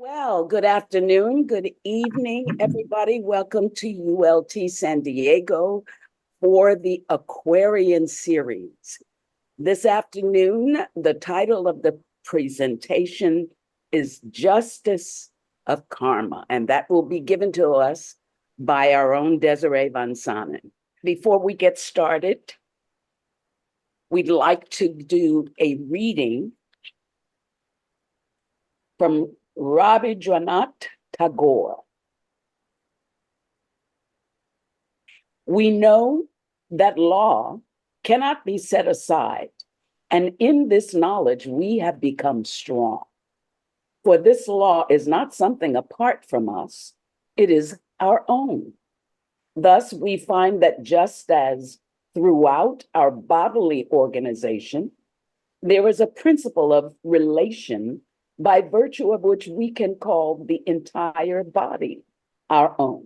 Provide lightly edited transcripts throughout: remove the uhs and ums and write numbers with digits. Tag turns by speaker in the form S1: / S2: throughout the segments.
S1: Well, good afternoon, good evening, everybody. Welcome to ULT San Diego for the Aquarian series. This afternoon, the title of the presentation is Justice of Karma, and that will be given to us by our own Desiree Van Sanen. Before we get started, we'd like to do a reading from Rabindranath Tagore. We know that law cannot be set aside, and in this knowledge we have become strong. For this law is not something apart from us, it is our own. Thus, we find that just as throughout our bodily organization, there is a principle of relation by virtue of which we can call the entire body our own.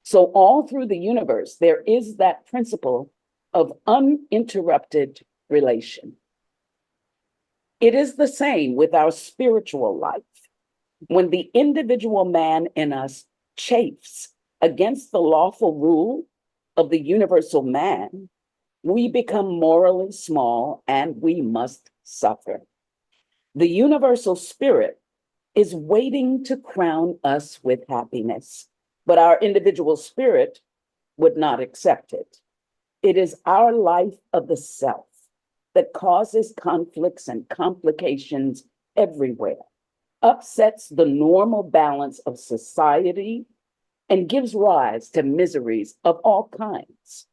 S1: So all through the universe, there is that principle of uninterrupted relation. It is the same with our spiritual life. When the individual man in us chafes against the lawful rule of the universal man, we become morally small and we must suffer. The universal spirit is waiting to crown us with happiness, but our individual spirit would not accept it. It is our life of the self that causes conflicts and complications everywhere, upsets the normal balance of society, and gives rise to miseries of all kinds.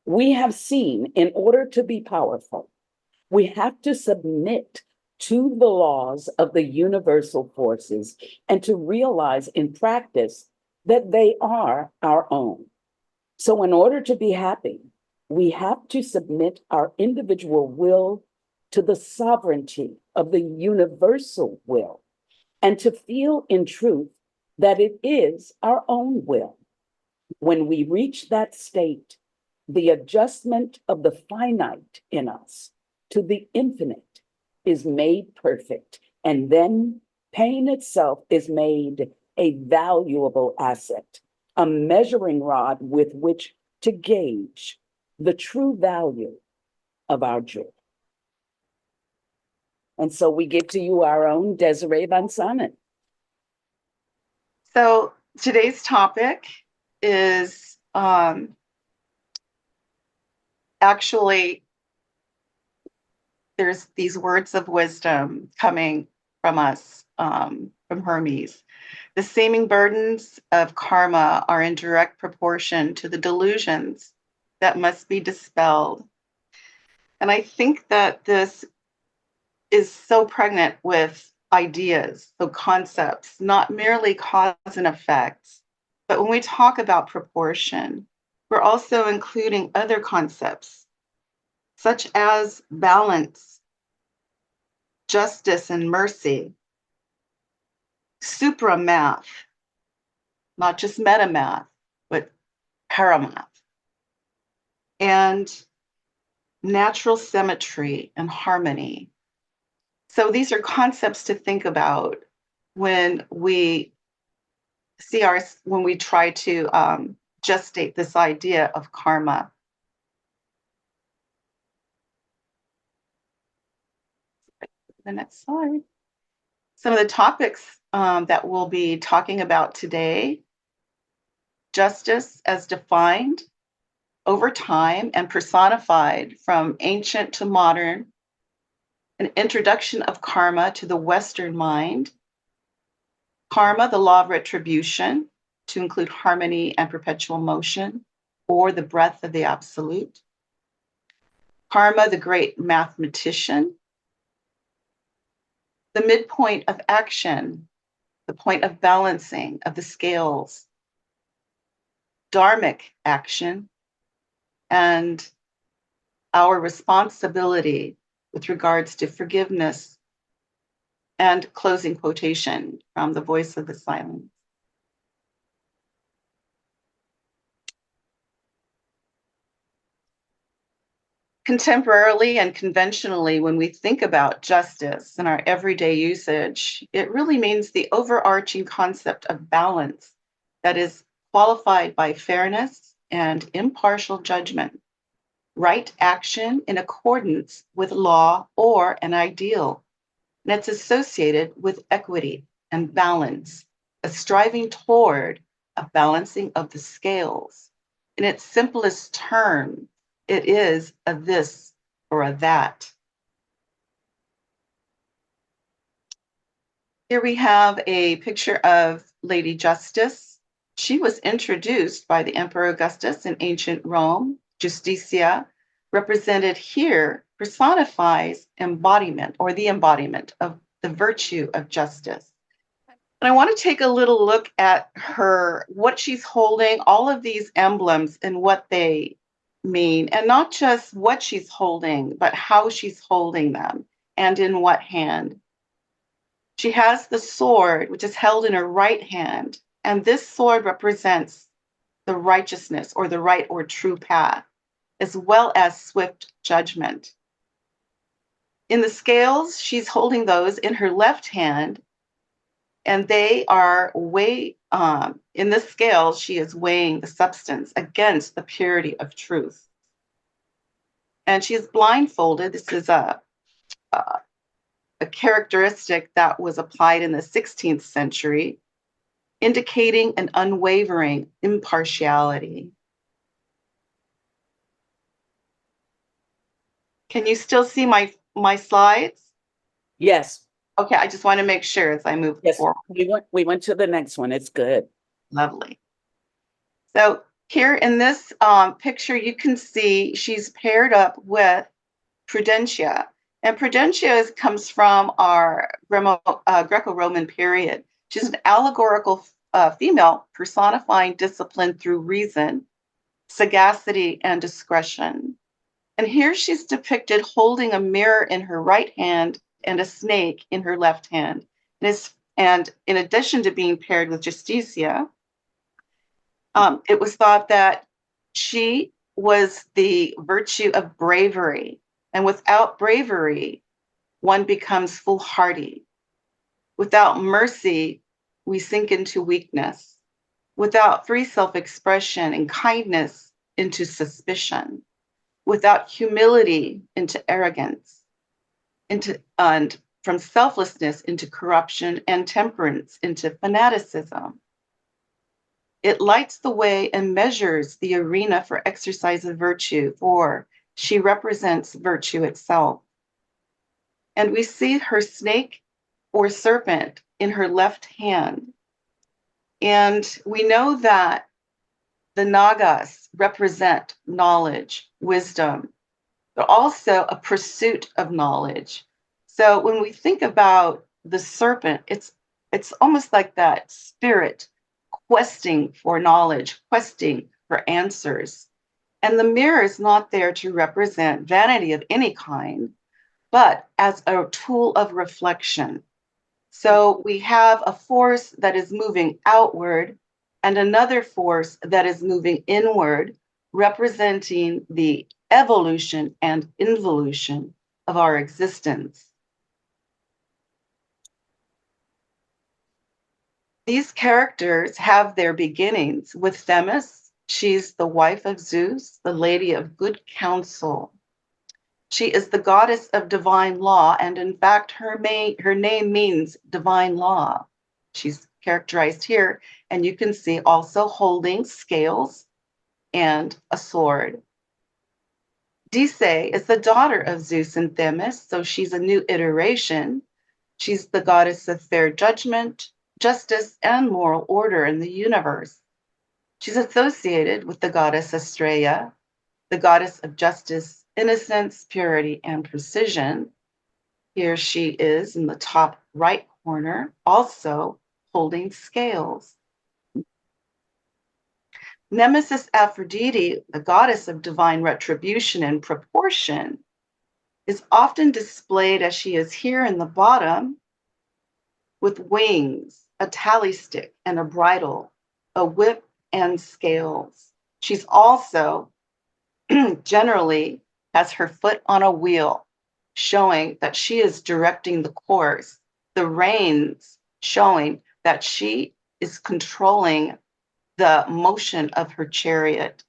S1: We have seen, in order to be powerful, we have to submit to the laws of the universal forces and to realize in practice that they are our own. So in order to be happy, we have to submit our individual will to the sovereignty of the universal will and to feel in truth that it is our own will. When we reach that state, the adjustment of the finite in us to the infinite is made perfect, and then pain itself is made a valuable asset, a measuring rod with which to gauge the true value of our joy. And so we give to you our own Desiree Van Sanen.
S2: So today's topic is actually, there's these words of wisdom coming from us, from Hermes. The seeming burdens of karma are in direct proportion to the delusions that must be dispelled. And I think that this is so pregnant with ideas, so concepts, not merely cause and effect. But when we talk about proportion, we're also including other concepts, such as balance, justice, and mercy, supramath, not just metamath, but paramath, and natural symmetry and harmony. So these are concepts to think about when we when we try to gestate this idea of karma. The next slide. Some of the topics that we'll be talking about today: justice as defined over time and personified from ancient to modern, an introduction of karma to the Western mind, karma, the law of retribution, to include harmony and perpetual motion, or the breath of the absolute, karma, the great mathematician, the midpoint of action, the point of balancing of the scales, dharmic action, and our responsibility with regards to forgiveness, and closing quotation from The Voice of the Silence. Contemporarily and conventionally, when we think about justice in our everyday usage, it really means the overarching concept of balance that is qualified by fairness and impartial judgment, right action in accordance with law or an ideal. And it's associated with equity and balance, a striving toward a balancing of the scales. In its simplest term, it is a this or a that. Here we have a picture of Lady Justice. She was introduced by the Emperor Augustus in ancient Rome. Justitia, represented here, personifies embodiment or the embodiment of the virtue of justice. And I want to take a little look at her, what she's holding, all of these emblems and what they mean, and not just what she's holding, but how she's holding them and in what hand. She has the sword, which is held in her right hand, and this sword represents the righteousness or the right or true path, as well as swift judgment. In the scales, she's holding those in her left hand, and they are in the scale, she is weighing the substance against the purity of truth. And she is blindfolded. This is a characteristic that was applied in the 16th century, indicating an unwavering impartiality. Can you still see my slides?
S1: Yes,
S2: Okay, I just want to make sure as I move
S1: yes,
S2: forward.
S1: we went to the next one. It's good.
S2: Lovely. So here in this picture, you can see she's paired up with Prudentia. And Prudentia comes from our Greco-Roman period. She's an allegorical female personifying discipline through reason, sagacity, and discretion. And here she's depicted holding a mirror in her right hand and a snake in her left hand. And in addition to being paired with Justitia, it was thought that she was the virtue of bravery. And without bravery, one becomes foolhardy. Without mercy, we sink into weakness. Without free self-expression and kindness, into suspicion. Without humility, into arrogance. And from selflessness into corruption, and temperance into fanaticism. It lights the way and measures the arena for exercise of virtue, for she represents virtue itself. And we see her snake or serpent in her left hand. And we know that the Nagas represent knowledge, wisdom, but also a pursuit of knowledge. So when we think about the serpent, it's almost like that spirit questing for knowledge, questing for answers. And the mirror is not there to represent vanity of any kind, but as a tool of reflection. So we have a force that is moving outward and another force that is moving inward, representing the evolution and involution of our existence. These characters have their beginnings with Themis. She's the wife of Zeus, the lady of good counsel. She is the goddess of divine law, and in fact, her name means divine law. She's characterized here, and you can see also holding scales and a sword. Dise is the daughter of Zeus and Themis, so she's a new iteration. She's the goddess of fair judgment, justice, and moral order in the universe. She's associated with the goddess Astraea, the goddess of justice, innocence, purity, and precision. Here she is in the top right corner, also holding scales. Nemesis Aphrodite, the goddess of divine retribution and proportion, is often displayed as she is here in the bottom with wings, a tally stick and a bridle, a whip and scales. She's also generally has her foot on a wheel, showing that she is directing the course, the reins showing that she is controlling the motion of her chariot,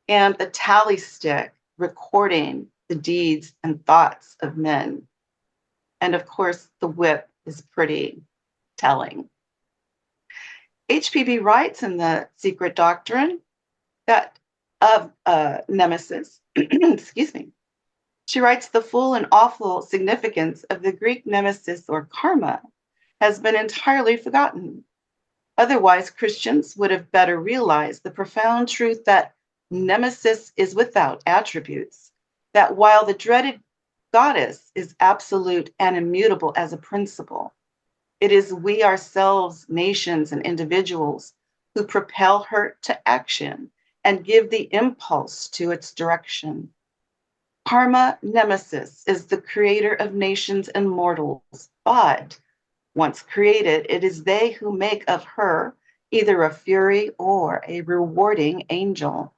S2: and the tally stick recording the deeds and thoughts of men. And of course, the whip is pretty telling. HPB writes in The Secret Doctrine that of Nemesis, excuse me, she writes, the full and awful significance of the Greek nemesis or karma has been entirely forgotten. Otherwise, Christians would have better realized the profound truth that Nemesis is without attributes, that while the dreaded goddess is absolute and immutable as a principle, it is we ourselves, nations and individuals, who propel her to action and give the impulse to its direction. Karma Nemesis is the creator of nations and mortals, but once created, it is they who make of her either a fury or a rewarding angel.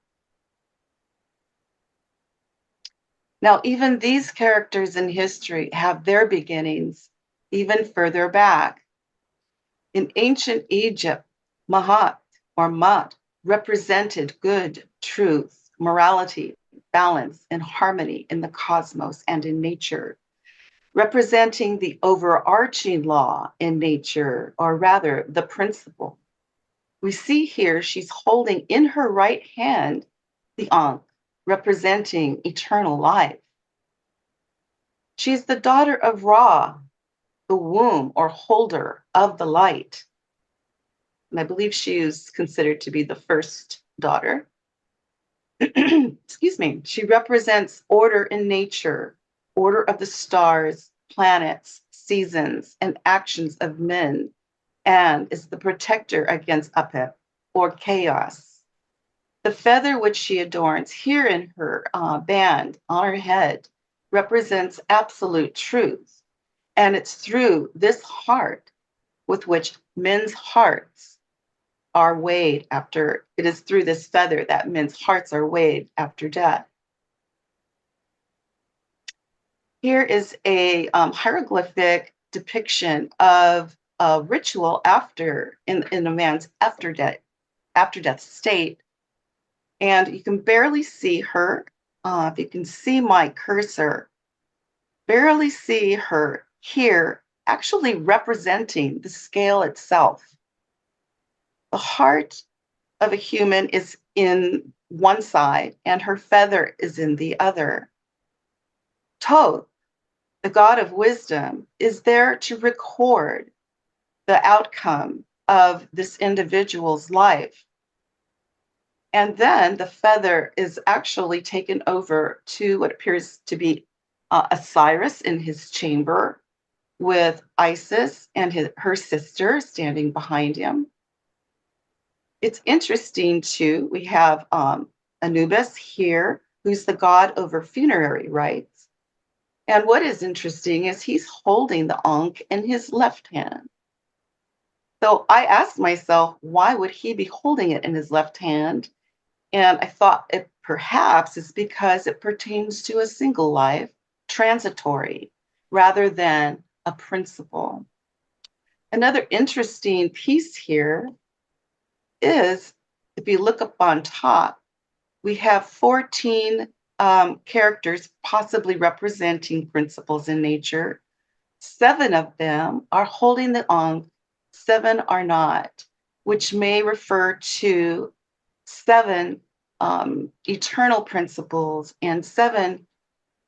S2: Now, even these characters in history have their beginnings even further back. In ancient Egypt, Mahat or Mat represented good, truth, morality, balance, and harmony in the cosmos and in nature, representing the overarching law in nature, or rather the principle. We see here she's holding in her right hand the Ankh, representing eternal life. She's the daughter of Ra, the womb or holder of the light. And I believe she is considered to be the first daughter. Excuse me. She represents order in nature, order of the stars, planets, seasons, and actions of men, and is the protector against apep, or chaos. The feather which she adorns here in her band on her head represents absolute truth. And it's through this heart with which men's hearts are weighed after, it is through this feather that men's hearts are weighed after death. Here is a hieroglyphic depiction of a ritual in a man's after death state. And you can barely see her. If you can see my cursor, barely see her here, actually representing the scale itself. The heart of a human is in one side and her feather is in the other. Thoth, the god of wisdom, is there to record the outcome of this individual's life. And then the feather is actually taken over to what appears to be Osiris in his chamber, with Isis and her sister standing behind him. It's interesting too, we have Anubis here, who's the god over funerary rites. And what is interesting is he's holding the Ankh in his left hand. So I asked myself, why would he be holding it in his left hand? And I thought it perhaps is because it pertains to a single life, transitory, rather than a principle. Another interesting piece here is, if you look up on top, we have 14 characters possibly representing principles in nature. 7 of them are holding the Ankh, 7 are not, which may refer to 7 eternal principles and 7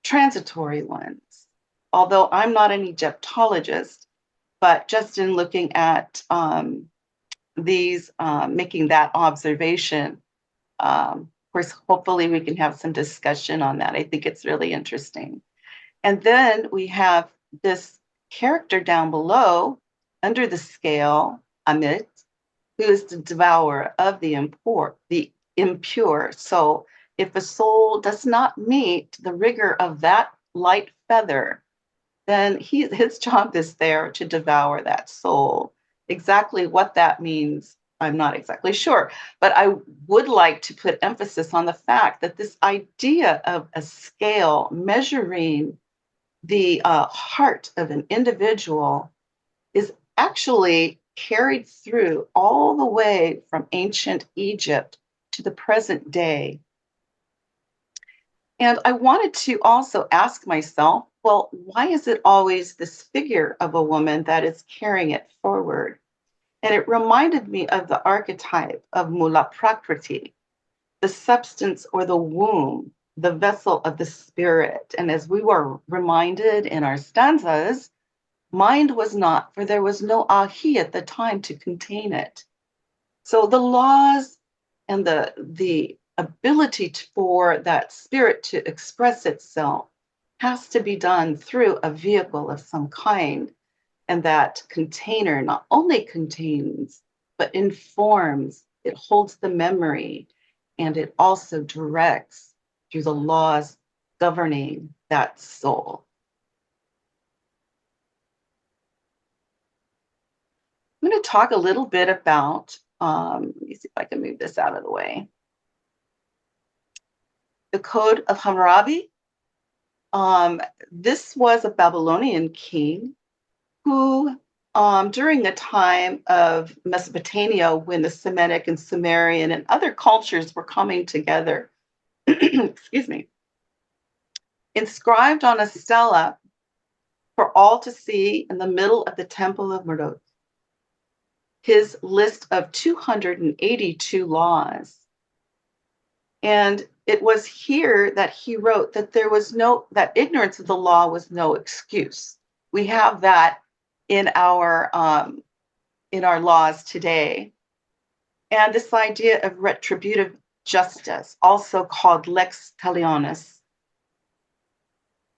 S2: transitory ones. Although I'm not an Egyptologist, but just in looking at these, making that observation, of course, hopefully we can have some discussion on that. I think it's really interesting. And then we have this character down below, under the scale, Amit, who is the devourer of the impure. So if a soul does not meet the rigor of that light feather, then his job is there to devour that soul. Exactly what that means, I'm not exactly sure, but I would like to put emphasis on the fact that this idea of a scale measuring the heart of an individual is actually carried through all the way from ancient Egypt to the present day. And I wanted to also ask myself, well, why is it always this figure of a woman that is carrying it forward? And it reminded me of the archetype of Mula Prakriti, the substance or the womb, the vessel of the spirit. And as we were reminded in our stanzas, mind was not, for there was no ahi at the time to contain it. So the laws and the ability for that spirit to express itself has to be done through a vehicle of some kind. And that container not only contains, but informs, it holds the memory, and it also directs through the laws governing that soul. I'm going to talk a little bit about, let me see if I can move this out of the way. The Code of Hammurabi. This was a Babylonian king who, during the time of Mesopotamia, when the Semitic and Sumerian and other cultures were coming together, excuse me, inscribed on a stela for all to see in the middle of the Temple of Marduk his list of 282 laws. And it was here that he wrote that that ignorance of the law was no excuse. We have that in our laws today. And this idea of retributive justice, also called lex talionis.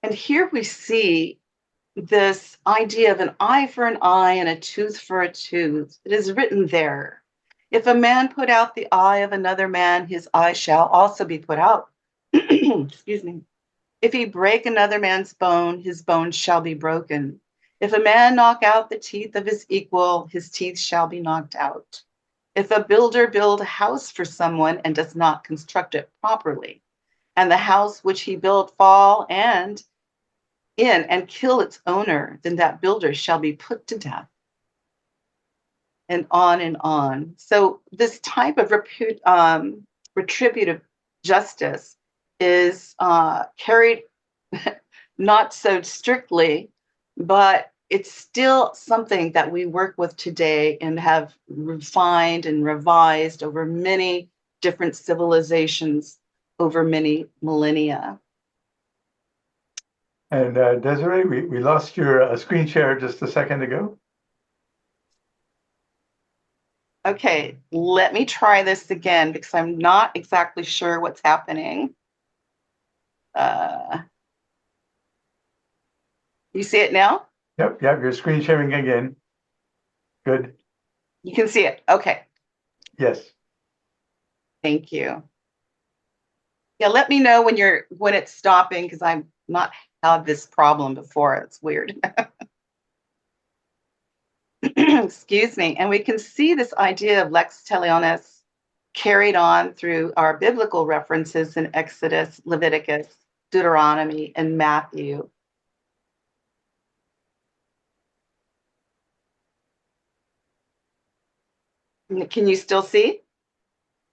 S2: And here we see this idea of an eye for an eye and a tooth for a tooth. It is written there. If a man put out the eye of another man, his eye shall also be put out. Excuse me. If he break another man's bone, his bone shall be broken. If a man knock out the teeth of his equal, his teeth shall be knocked out. If a builder build a house for someone and does not construct it properly, and the house which he built fall and kill its owner, then that builder shall be put to death. And on and on. So this type of retributive justice is carried not so strictly, but it's still something that we work with today and have refined and revised over many different civilizations over many millennia.
S3: And Desiree, we lost your screen share just a second ago.
S2: Okay, let me try this again because I'm not exactly sure what's happening. You see it now?
S3: Yep, you're screen sharing again. Good.
S2: You can see it. Okay.
S3: Yes.
S2: Thank you. Yeah, let me know when it's stopping because I've not had this problem before. It's weird. Excuse me. And we can see this idea of lex talionis carried on through our biblical references in Exodus, Leviticus, Deuteronomy, and Matthew. Can you still see?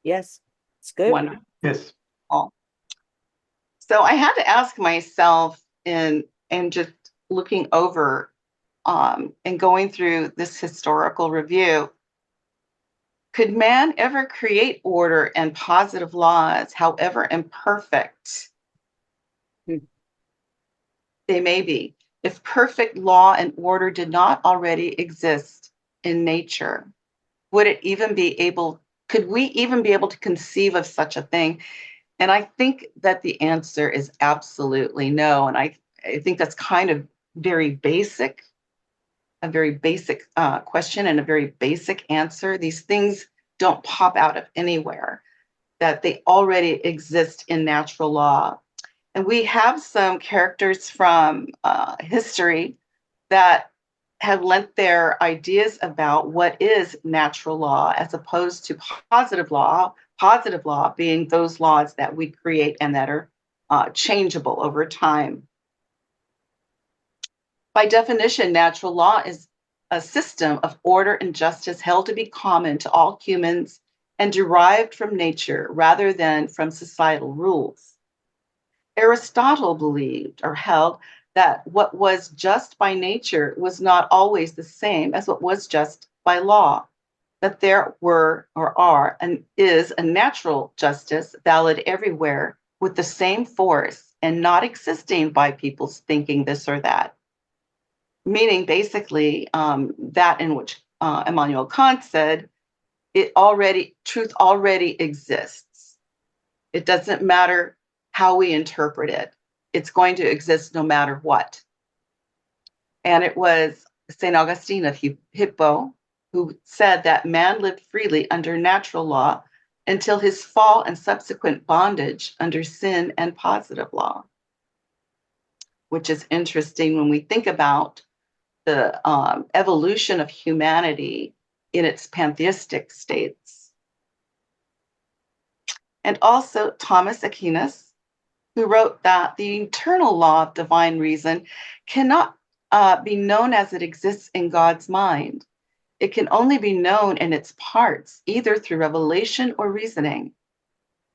S1: Yes, it's good.
S2: Wonderful.
S3: Yes.
S2: So I had to ask myself and just looking over and going through this historical review, could man ever create order and positive laws, however imperfect they may be, if perfect law and order did not already exist in nature? Could we even be able to conceive of such a thing? And I think that the answer is absolutely no. And I think that's kind of a very basic question and a very basic answer. These things don't pop out of anywhere, that they already exist in natural law. And we have some characters from history that have lent their ideas about what is natural law as opposed to positive law. Positive law being those laws that we create and that are changeable over time. By definition, natural law is a system of order and justice held to be common to all humans and derived from nature rather than from societal rules. Aristotle believed or held that what was just by nature was not always the same as what was just by law, that there were or are and is a natural justice valid everywhere with the same force and not existing by people's thinking this or that. Meaning basically that in which Immanuel Kant said, truth already exists. It doesn't matter how we interpret it. It's going to exist no matter what. And it was St. Augustine of Hippo who said that man lived freely under natural law until his fall and subsequent bondage under sin and positive law, which is interesting when we think about the evolution of humanity in its pantheistic states. And also Thomas Aquinas, who wrote that the eternal law of divine reason cannot be known as it exists in God's mind. It can only be known in its parts, either through revelation or reasoning.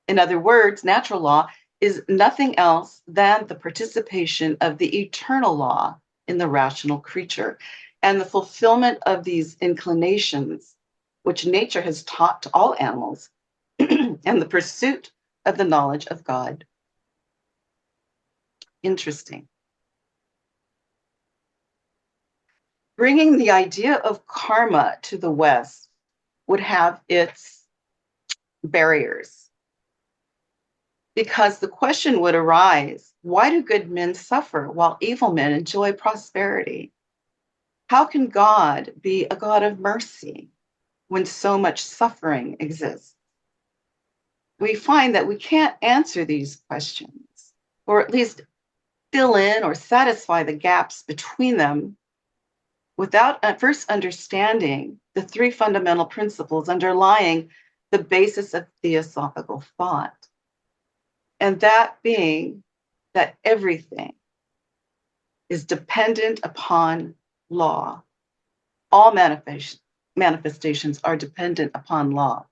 S2: In other words, natural law is nothing else than the participation of the eternal law in the rational creature and the fulfillment of these inclinations, which nature has taught to all animals, and the pursuit of the knowledge of God. Interesting. Bringing the idea of karma to the West would have its barriers, because the question would arise, why do good men suffer while evil men enjoy prosperity? How can God be a God of mercy when so much suffering exists? We find that we can't answer these questions, or at least fill in or satisfy the gaps between them without first understanding the three fundamental principles underlying the basis of theosophical thought. And that being that everything is dependent upon law. All manifestations are dependent upon law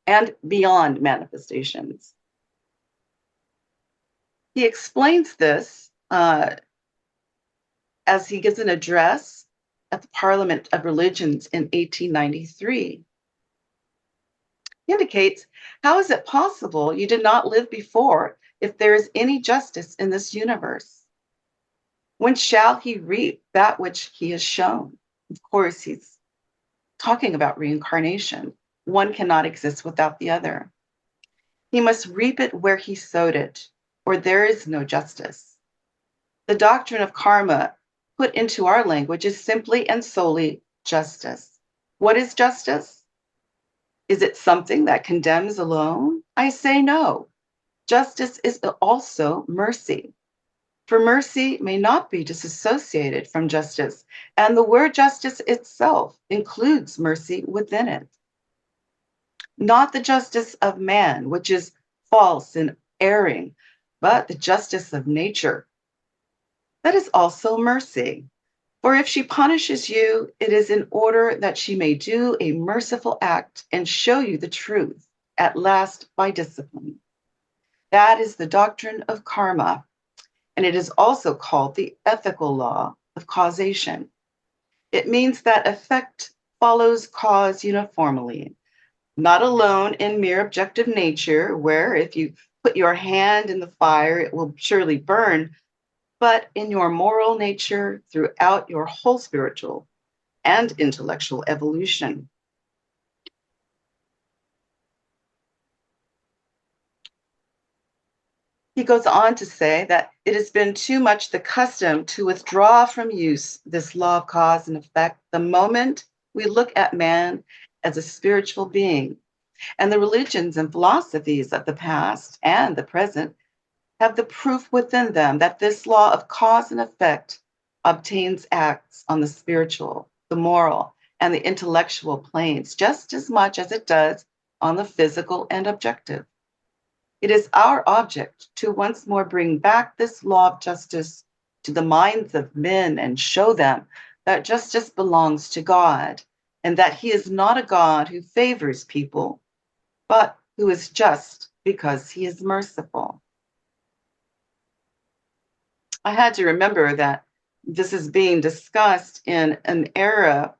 S2: and beyond manifestations. He explains this as he gives an address at the Parliament of Religions in 1893. He indicates, how is it possible you did not live before if there is any justice in this universe? When shall he reap that which he has shown? Of course, he's talking about reincarnation. One cannot exist without the other. He must reap it where he sowed it, or there is no justice. The doctrine of karma put into our language is simply and solely justice. What is justice? Is it something that condemns alone? I say no. Justice is also mercy. For mercy may not be disassociated from justice, and the word justice itself includes mercy within it. Not the justice of man, which is false and erring, but the justice of nature. That is also mercy. For if she punishes you, it is in order that she may do a merciful act and show you the truth, at last by discipline. That is the doctrine of karma, and it is also called the ethical law of causation. It means that effect follows cause uniformly, not alone in mere objective nature, where if you put your hand in the fire, it will surely burn, but in your moral nature throughout your whole spiritual and intellectual evolution. He goes on to say that it has been too much the custom to withdraw from use this law of cause and effect the moment we look at man as a spiritual being. And the religions and philosophies of the past and the present have the proof within them that this law of cause and effect obtains acts on the spiritual, the moral, and the intellectual planes just as much as it does on the physical and objective. It is our object to once more bring back this law of justice to the minds of men and show them that justice belongs to God and that he is not a God who favors people, but who is just because he is merciful. I had to remember that this is being discussed in an era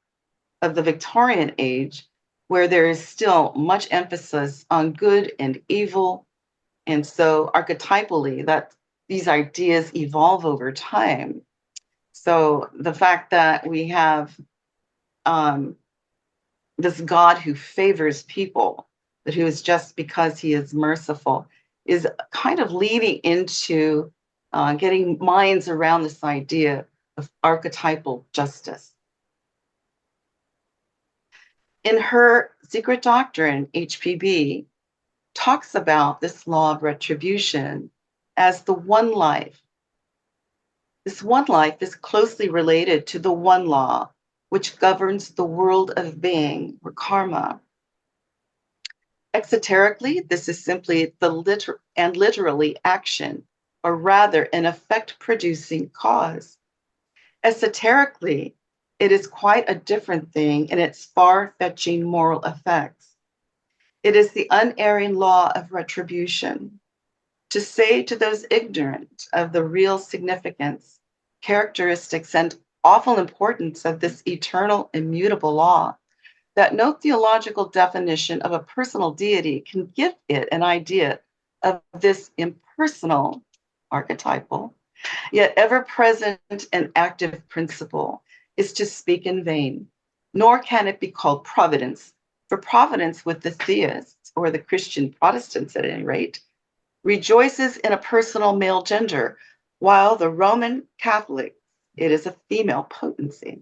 S2: of the Victorian age where there is still much emphasis on good and evil. And so archetypally, that these ideas evolve over time. So the fact that we have this God who favors people, but who is just because he is merciful, is kind of leading into getting minds around this idea of archetypal justice. In her Secret Doctrine, HPB talks about this law of retribution as the one life. This one life is closely related to the one law, which governs the world of being, or karma. Exoterically, this is simply the literally action, or rather an effect-producing cause. Esoterically, it is quite a different thing in its far-fetching moral effects. It is the unerring law of retribution. To say to those ignorant of the real significance, characteristics, and awful importance of this eternal, immutable law, that no theological definition of a personal deity can give it an idea of this impersonal, archetypal, yet ever-present and active principle, is to speak in vain, nor can it be called providence, for providence with the theists, or the Christian Protestants at any rate, rejoices in a personal male gender, while the Roman Catholic, it is a female potency.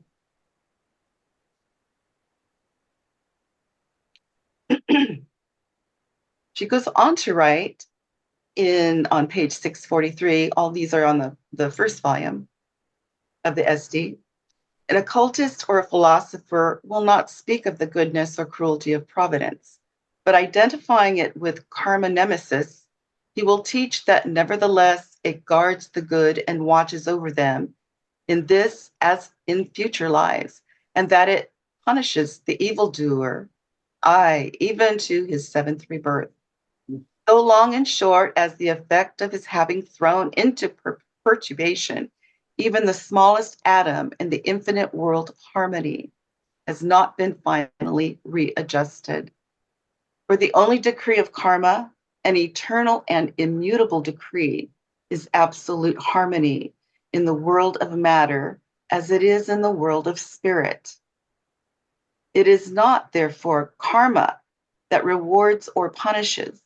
S2: She goes on to write on page 643, all these are on the first volume of the SD. An occultist or a philosopher will not speak of the goodness or cruelty of providence, but identifying it with karma nemesis, he will teach that nevertheless it guards the good and watches over them in this as in future lives, and that it punishes the evildoer, aye, even to his seventh rebirth. So long and short as the effect of his having thrown into perturbation even the smallest atom in the infinite world of harmony has not been finally readjusted. For the only decree of karma, an eternal and immutable decree, is absolute harmony in the world of matter as it is in the world of spirit. It is not, therefore, karma that rewards or punishes,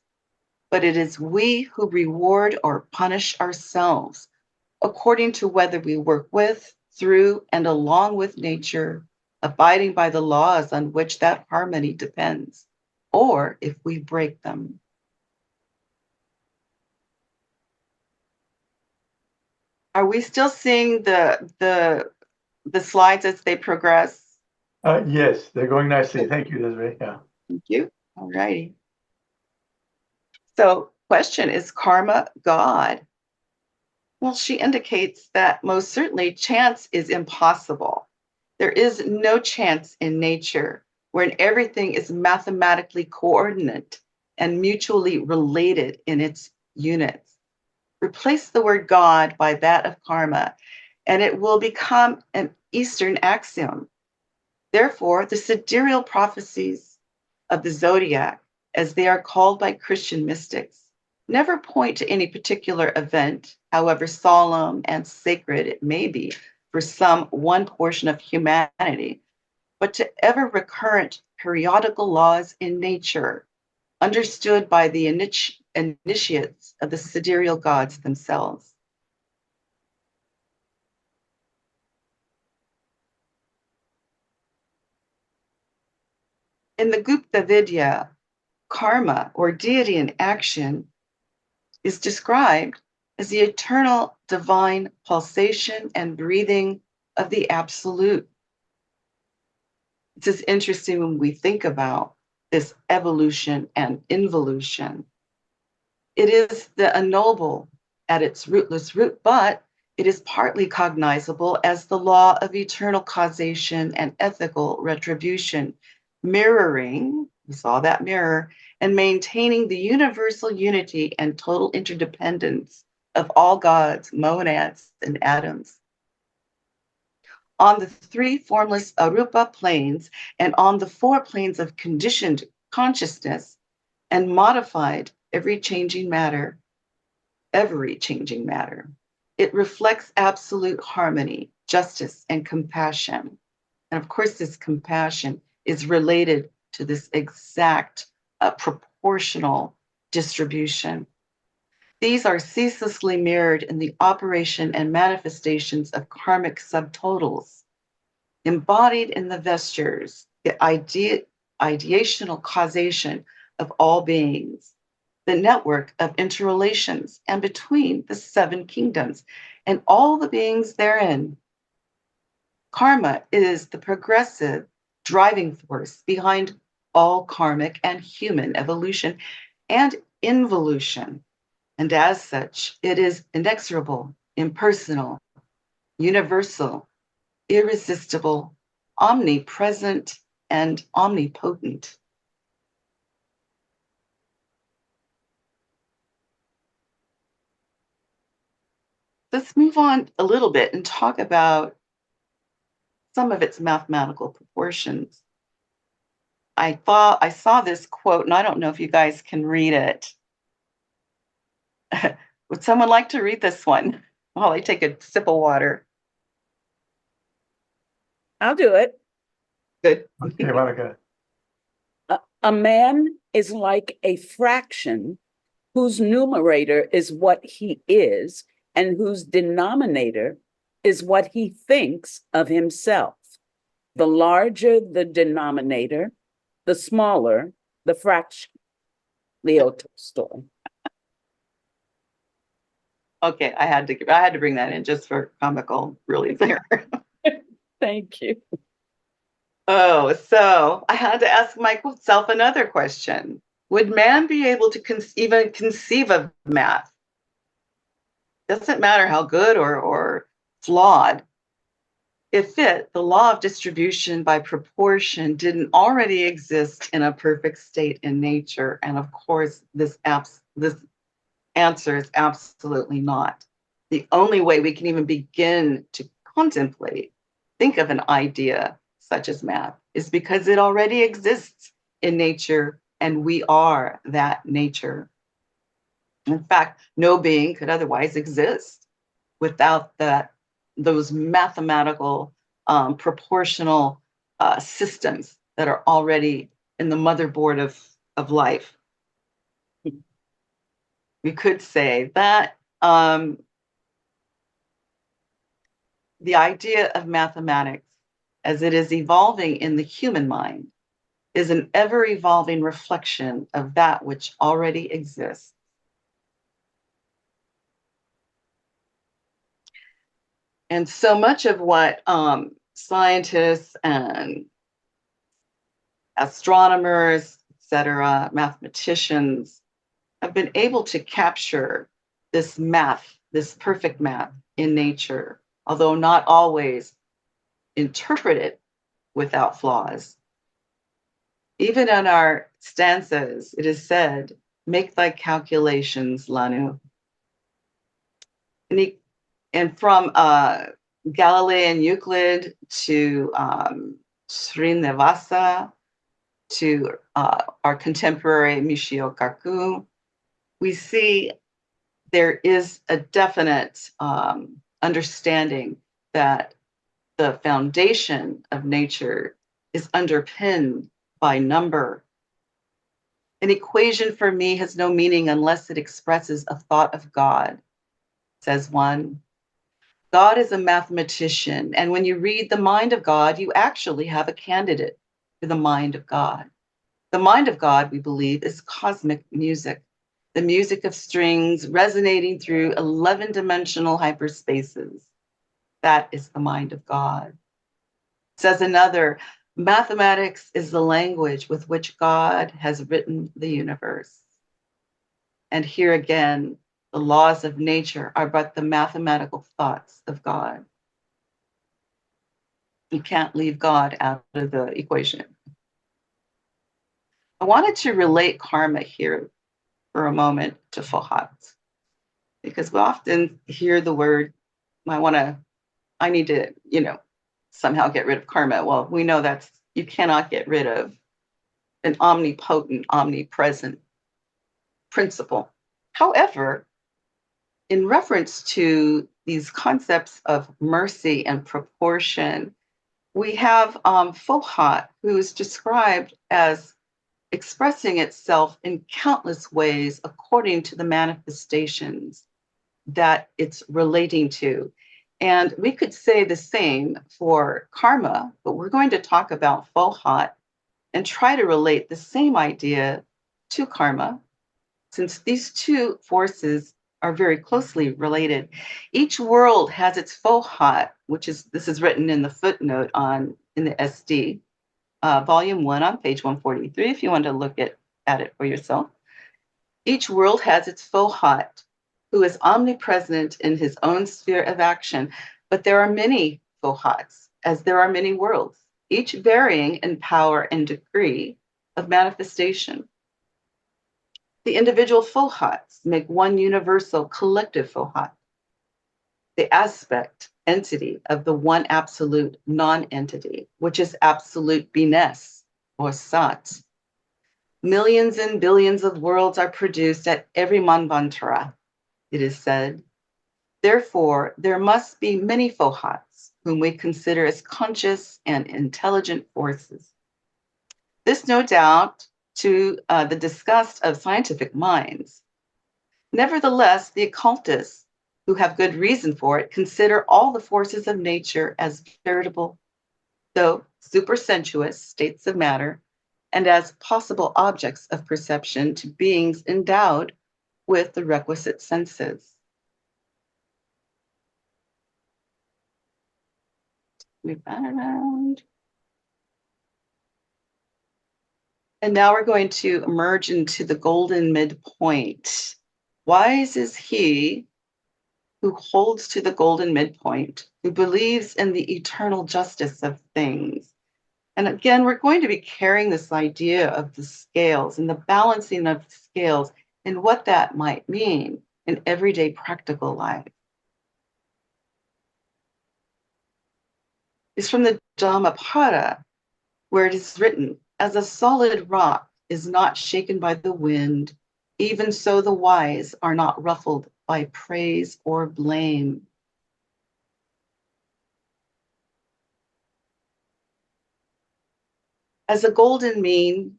S2: but it is we who reward or punish ourselves according to whether we work with, through, and along with nature, abiding by the laws on which that harmony depends, or if we break them. Are we still seeing the slides as they progress?
S3: Yes, they're going nicely. Thank you, Desiree. Yeah.
S2: Thank you. All righty. So, question, is karma God? Well, she indicates that most certainly chance is impossible. There is no chance in nature, wherein everything is mathematically coordinate and mutually related in its units. Replace the word God by that of karma, and it will become an Eastern axiom. Therefore, the sidereal prophecies of the zodiac, as they are called by Christian mystics, never point to any particular event, however solemn and sacred it may be for some one portion of humanity, but to ever recurrent periodical laws in nature, understood by the initiates of the sidereal gods themselves. In the Gupta Vidya, karma, or deity in action, is described as the eternal divine pulsation and breathing of the absolute. It's just interesting when we think about this evolution and involution. It is the unknowable at its rootless root, but it is partly cognizable as the law of eternal causation and ethical retribution, mirroring, we saw that mirror, and maintaining the universal unity and total interdependence of all gods, monads, and atoms. On the three formless arupa planes and on the four planes of conditioned consciousness and modified every changing matter, it reflects absolute harmony, justice, and compassion. And of course, this compassion is related to this exact proportional distribution. These are ceaselessly mirrored in the operation and manifestations of karmic subtotals, embodied in the vestures, the ideational causation of all beings, the network of interrelations and between the seven kingdoms and all the beings therein. Karma is the progressive driving force behind all karmic and human evolution and involution. And as such, it is inexorable, impersonal, universal, irresistible, omnipresent, and omnipotent. Let's move on a little bit and talk about some of its mathematical proportions. I saw this quote, and I don't know if you guys can read it. Would someone like to read this one while I take a sip of water?
S1: I'll do it.
S2: Good.
S3: Okay, Monica.
S1: A man is like a fraction whose numerator is what he is and whose denominator is what he thinks of himself. The larger the denominator, the smaller the fraction. Leo Tolstoy.
S2: Okay, I had to bring that in just for comical relief there.
S1: Thank you.
S2: Oh, so I had to ask myself another question. Would man be able to even conceive of math? Doesn't matter how good or flawed. If the law of distribution by proportion didn't already exist in a perfect state in nature, and of course, this answer is absolutely not. The only way we can even begin to contemplate, think of an idea such as math, is because it already exists in nature, and we are that nature. In fact, no being could otherwise exist without those mathematical proportional systems that are already in the motherboard of life. We could say that the idea of mathematics as it is evolving in the human mind is an ever-evolving reflection of that which already exists. And so much of what scientists and astronomers, etc., mathematicians have been able to capture this math, this perfect math in nature, although not always interpret it without flaws. Even in our stanzas, it is said, "Make thy calculations, Lanu." And from Galilean Euclid to Srinivasa to our contemporary Michio Kaku, we see there is a definite understanding that the foundation of nature is underpinned by number. An equation for me has no meaning unless it expresses a thought of God, says one. God is a mathematician, and when you read the mind of God, you actually have a candidate for the mind of God. The mind of God, we believe, is cosmic music, the music of strings resonating through 11-dimensional hyperspaces. That is the mind of God. Says another, mathematics is the language with which God has written the universe. And here again, the laws of nature are but the mathematical thoughts of God. You can't leave God out of the equation. I wanted to relate karma here for a moment to Fohat, because we often hear the word, I need to, somehow get rid of karma. Well, we know you cannot get rid of an omnipotent, omnipresent principle. However, in reference to these concepts of mercy and proportion, we have Fohat, who is described as expressing itself in countless ways according to the manifestations that it's relating to. And we could say the same for karma, but we're going to talk about Fohat and try to relate the same idea to karma, since these two forces are very closely related. Each world has its Fohat, this is written in the footnote in the SD, volume 1 on page 143, if you want to look at it for yourself. Each world has its Fohat, who is omnipresent in his own sphere of action, but there are many Fohats, as there are many worlds, each varying in power and degree of manifestation. The individual Fohats make one universal collective Fohat, the aspect, entity of the one absolute non-entity, which is absolute Bines, or Sat. Millions and billions of worlds are produced at every Manvantara, it is said. Therefore, there must be many Fohats, whom we consider as conscious and intelligent forces. This, no doubt, to the disgust of scientific minds. Nevertheless, the occultists, who have good reason for it, consider all the forces of nature as veritable, though supersensuous states of matter, and as possible objects of perception to beings endowed with the requisite senses. Move that around. And now we're going to emerge into the golden midpoint. Wise is he who holds to the golden midpoint, who believes in the eternal justice of things. And again, we're going to be carrying this idea of the scales and the balancing of the scales and what that might mean in everyday practical life. It's from the Dhammapada, where it is written, as a solid rock is not shaken by the wind, even so the wise are not ruffled by praise or blame. As a golden mean,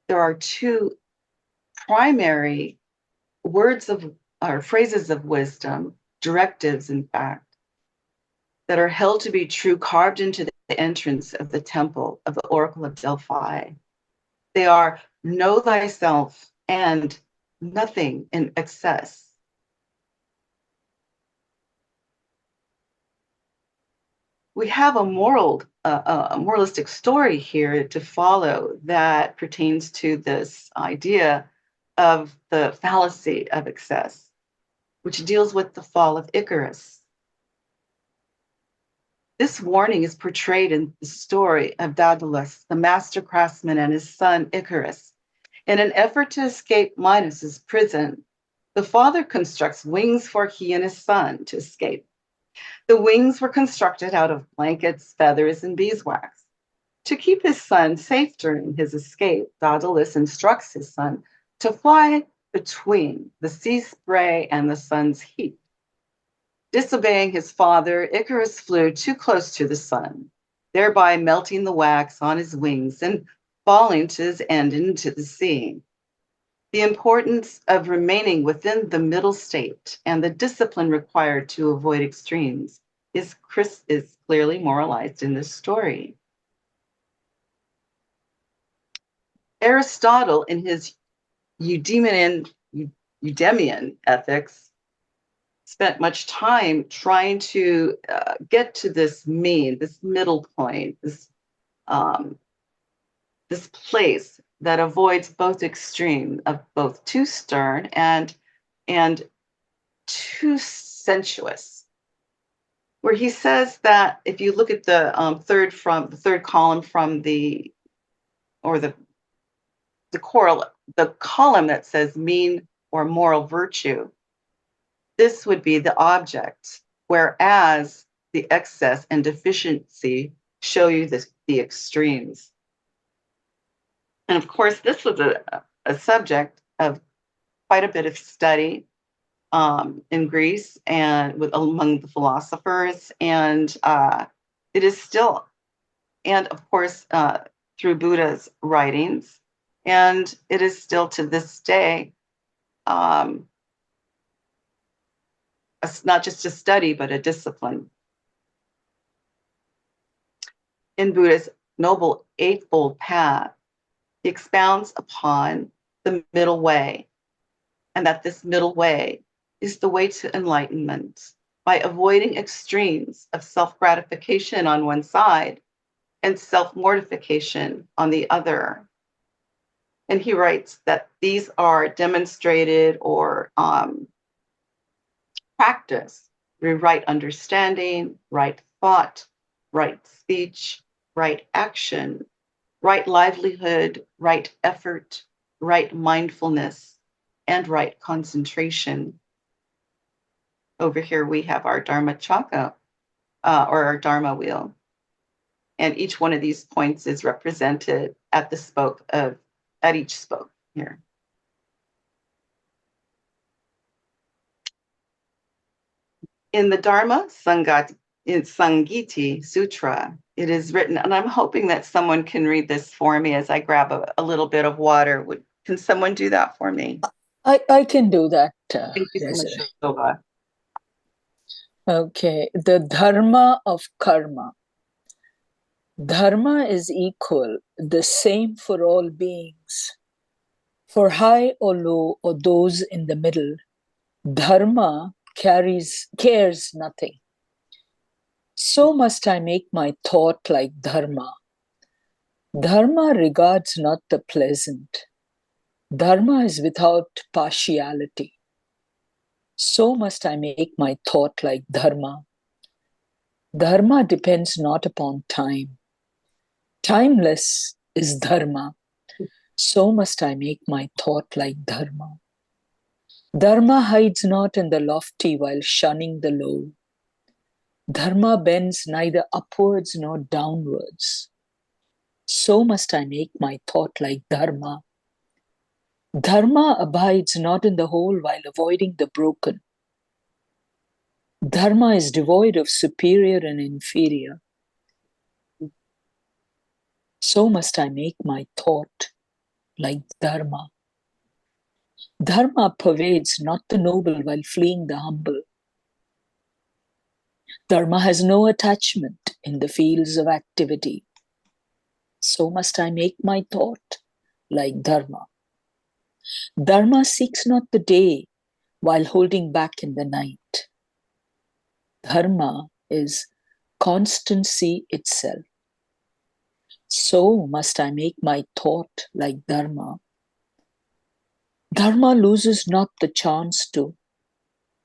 S2: there are two primary phrases of wisdom, directives, in fact, that are held to be true, carved into the entrance of the temple of the Oracle of Delphi. They are know thyself and nothing in excess. We have a moralistic story here to follow that pertains to this idea of the fallacy of excess, which deals with the fall of Icarus. This warning is portrayed in the story of Daedalus, the master craftsman, and his son Icarus. In an effort to escape Minos's prison, the father constructs wings for he and his son to escape. The wings were constructed out of blankets, feathers, and beeswax. To keep his son safe during his escape, Daedalus instructs his son to fly between the sea spray and the sun's heat. Disobeying his father, Icarus flew too close to the sun, thereby melting the wax on his wings and falling to his end into the sea. The importance of remaining within the middle state and the discipline required to avoid extremes is clearly moralized in this story. Aristotle, in his Eudaimonia Eudemian ethics spent much time trying to get to this mean, this middle point, this place that avoids both extreme of both too stern and too sensuous. Where he says that if you look at the third column from the column that says mean or moral virtue, this would be the object, whereas the excess and deficiency show you the extremes. And of course, this was a subject of quite a bit of study in Greece and among the philosophers, and it is still, and of course, through Buddha's writings, and it is still to this day, not just a study, but a discipline. In Buddha's Noble Eightfold Path, he expounds upon the middle way, and that this middle way is the way to enlightenment by avoiding extremes of self-gratification on one side and self-mortification on the other. And he writes that these are demonstrated or practiced through right understanding, right thought, right speech, right action, right livelihood, right effort, right mindfulness, and right concentration. Over here we have our Dharma Chaka, or our Dharma wheel. And each one of these points is represented at each spoke here. In the Dharma Sangiti Sutra, it is written, and I'm hoping that someone can read this for me as I grab a little bit of water. Can someone do that for me?
S4: I can do that.
S2: Thank you so much,
S4: Desiree.
S2: Shobha.
S4: Okay, the dharma of karma. Dharma is equal, the same for all beings. For high or low or those in the middle, dharma cares nothing. So must I make my thought like dharma. Dharma regards not the pleasant. Dharma is without partiality. So must I make my thought like dharma. Dharma depends not upon time. Timeless is dharma. So must I make my thought like dharma. Dharma hides not in the lofty while shunning the low. Dharma bends neither upwards nor downwards. So must I make my thought like dharma. Dharma abides not in the whole while avoiding the broken. Dharma is devoid of superior and inferior. So must I make my thought like dharma. Dharma pervades not the noble while fleeing the humble. Dharma has no attachment in the fields of activity. So must I make my thought like dharma. Dharma seeks not the day while holding back in the night. Dharma is constancy itself. So must I make my thought like dharma. Dharma loses not the chance to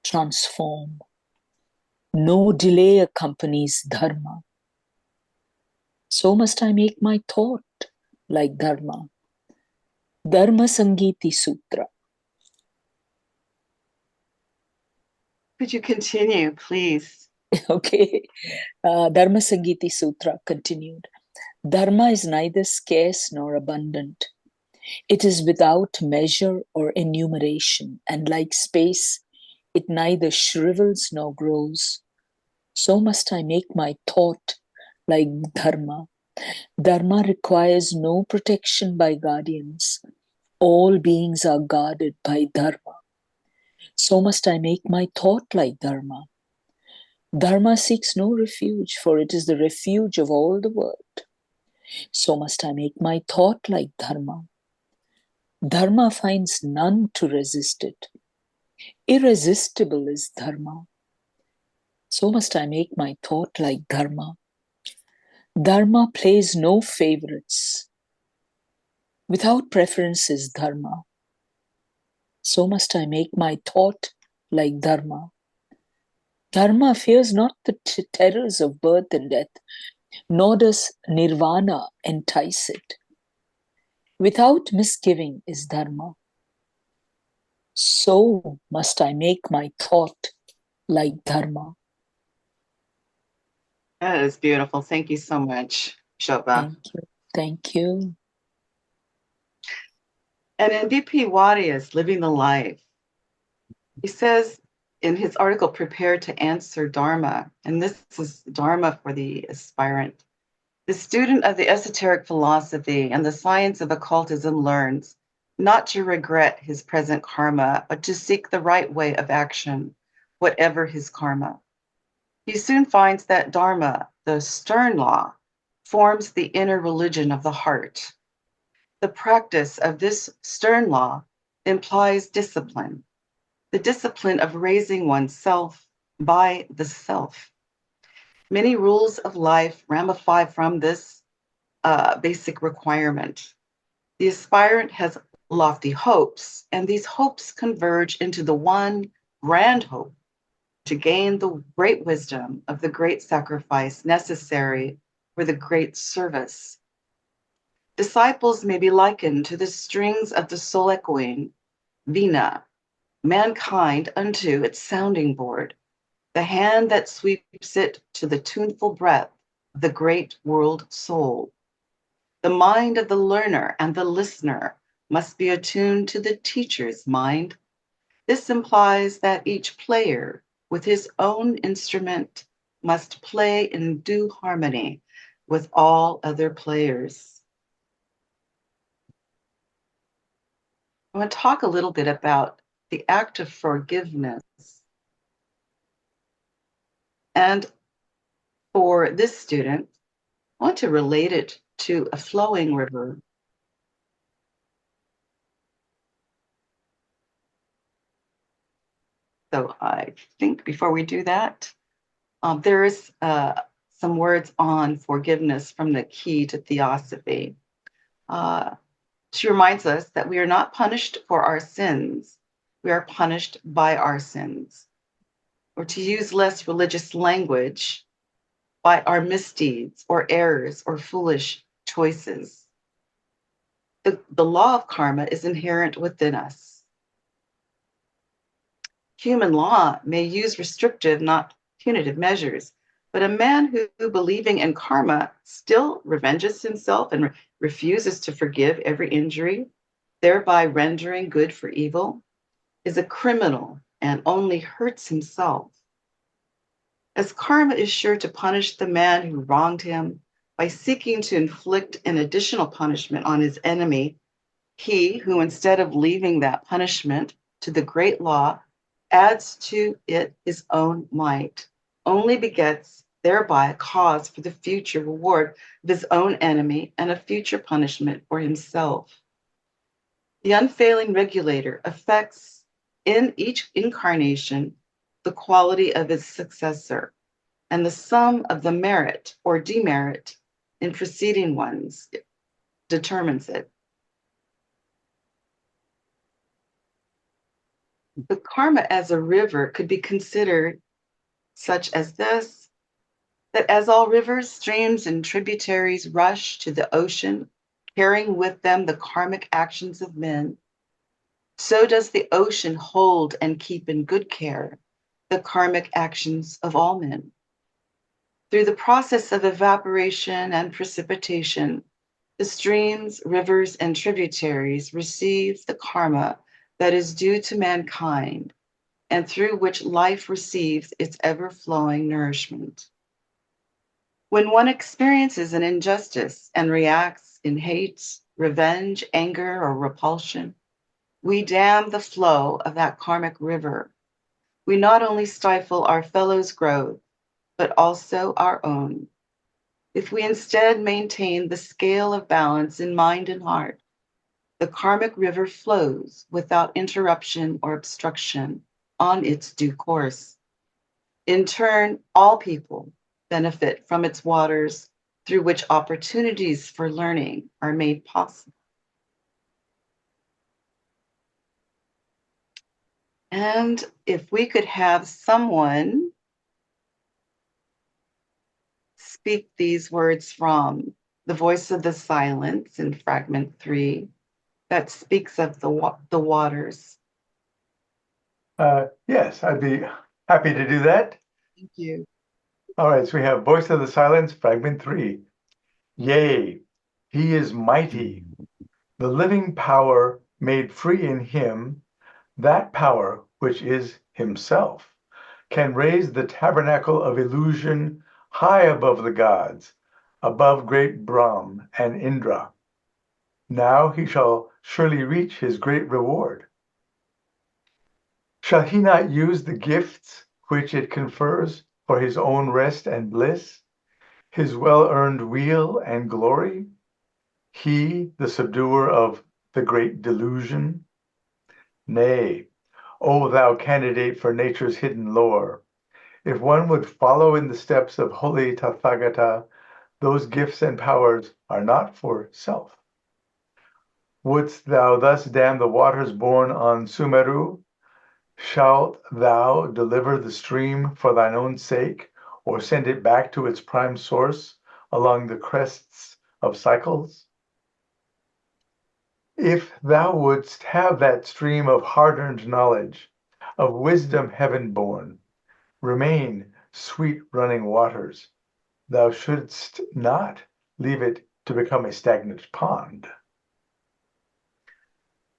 S4: transform. No delay accompanies dharma. So must I make my thought like dharma. Dharma Sangiti Sutra.
S2: Could you continue, please?
S4: Okay. Dharma Sangiti Sutra continued. Dharma is neither scarce nor abundant. It is without measure or enumeration, and like space, it neither shrivels nor grows. So must I make my thought like dharma. Dharma requires no protection by guardians. All beings are guarded by dharma. So must I make my thought like dharma. Dharma seeks no refuge, for it is the refuge of all the world. So must I make my thought like dharma. Dharma finds none to resist it. Irresistible is dharma. So must I make my thought like dharma. Dharma plays no favorites. Without preference is dharma. So must I make my thought like dharma. Dharma fears not the terrors of birth and death, nor does nirvana entice it. Without misgiving is dharma. So must I make my thought like dharma.
S2: That is beautiful. Thank you so much, Shobha.
S4: Thank you. Thank you.
S2: And in B.P. Wadia's Living the Life, he says in his article, Prepare to Answer Dharma, and this is Dharma for the aspirant. The student of the esoteric philosophy and the science of occultism learns not to regret his present karma, but to seek the right way of action, whatever his karma. He soon finds that Dharma, the stern law, forms the inner religion of the heart. The practice of this stern law implies discipline, the discipline of raising oneself by the self. Many rules of life ramify from this basic requirement. The aspirant has lofty hopes, and these hopes converge into the one grand hope to gain the great wisdom of the great sacrifice necessary for the great service. Disciples may be likened to the strings of the soul echoing Vina, mankind unto its sounding board, the hand that sweeps it to the tuneful breath of the great world soul. The mind of the learner and the listener must be attuned to the teacher's mind. This implies that each player with his own instrument must play in due harmony with all other players. I want to talk a little bit about the act of forgiveness. And for this student, I want to relate it to a flowing river. So I think before we do that, there is some words on forgiveness from the Key to Theosophy. She reminds us that we are not punished for our sins. We are punished by our sins. Or to use less religious language, by our misdeeds or errors or foolish choices. The law of karma is inherent within us. Human law may use restrictive, not punitive measures, but a man who believing in karma still revenges himself and refuses to forgive every injury, thereby rendering good for evil, is a criminal and only hurts himself. As karma is sure to punish the man who wronged him by seeking to inflict an additional punishment on his enemy, he who, instead of leaving that punishment to the great law, adds to it his own might, only begets thereby a cause for the future reward of his own enemy and a future punishment for himself. The unfailing regulator affects in each incarnation the quality of its successor, and the sum of the merit or demerit in preceding ones determines it. The karma as a river could be considered such as this, that as all rivers, streams, and tributaries rush to the ocean, carrying with them the karmic actions of men, so does the ocean hold and keep in good care the karmic actions of all men. Through the process of evaporation and precipitation, the streams, rivers, and tributaries receive the karma that is due to mankind, and through which life receives its ever-flowing nourishment. When one experiences an injustice and reacts in hate, revenge, anger, or repulsion, we dam the flow of that karmic river. We not only stifle our fellows' growth, but also our own. If we instead maintain the scale of balance in mind and heart, the karmic river flows without interruption or obstruction, on its due course. In turn, all people benefit from its waters, through which opportunities for learning are made possible. And if we could have someone speak these words from the voice of the silence in fragment 3 that speaks of the waters.
S3: Yes, I'd be happy to do that.
S2: Thank you.
S3: All right, so we have Voice of the Silence, fragment 3. Yea, he is mighty, the living power made free in him, that power which is himself, can raise the tabernacle of illusion high above the gods, above great Brahm and Indra. Now he shall surely reach his great reward. Shall he not use the gifts which it confers for his own rest and bliss, his well-earned weal and glory? He, the subduer of the great delusion? Nay, O thou candidate for nature's hidden lore, if one would follow in the steps of holy Tathagata, those gifts and powers are not for self. Wouldst thou thus dam the waters born on Sumeru? Shalt thou deliver the stream for thine own sake, or send it back to its prime source along the crests of cycles? If thou wouldst have that stream of hard-earned knowledge, of wisdom heaven-born, remain sweet running waters, thou shouldst not leave it to become a stagnant pond.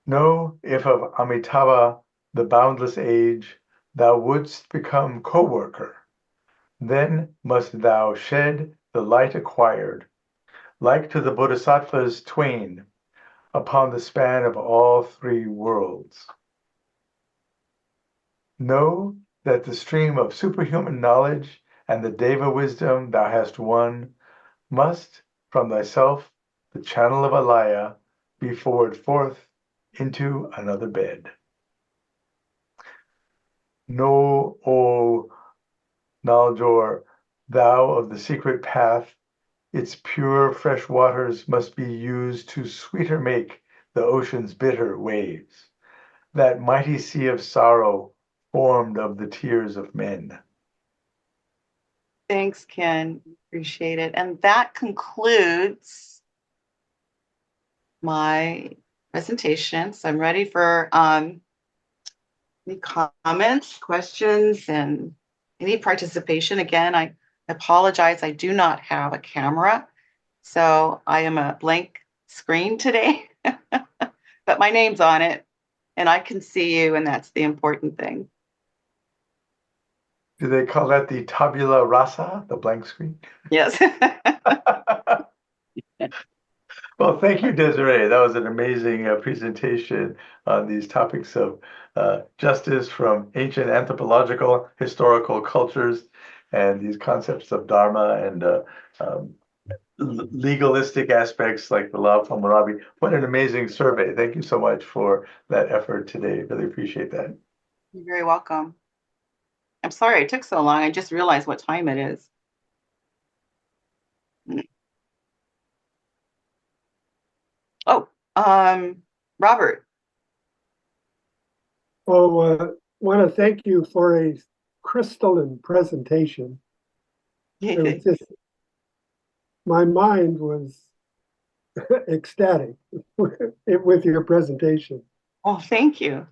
S3: Know if of Amitabha, the boundless age, thou wouldst become co-worker, then must thou shed the light acquired, like to the bodhisattvas twain, upon the span of all three worlds. Know that the stream of superhuman knowledge and the Deva wisdom thou hast won must from thyself, the channel of Alaya, be forward forth into another bed. Know, O Naljor, thou of the secret path, its pure fresh waters must be used to sweeter make the ocean's bitter waves, that mighty sea of sorrow formed of the tears of men.
S2: Thanks, Ken. Appreciate it. And that concludes my presentation. So I'm ready for any comments, questions, and any participation. Again, I apologize. I do not have a camera, so I am a blank screen today, but my name's on it and I can see you, and that's the important thing.
S3: Do they call that the tabula rasa, the blank screen?
S2: Yes.
S3: Well, thank you, Desiree. That was an amazing presentation on these topics of justice from ancient anthropological, historical cultures, and these concepts of Dharma and legalistic aspects like the law of Hammurabi. What an amazing survey. Thank you so much for that effort today. Really appreciate that.
S2: You're very welcome. I'm sorry it took so long. I just realized what time it is. Oh, Robert.
S5: Oh, want to thank you for a crystalline presentation. It was just, my mind was ecstatic with your presentation.
S2: Oh, thank you.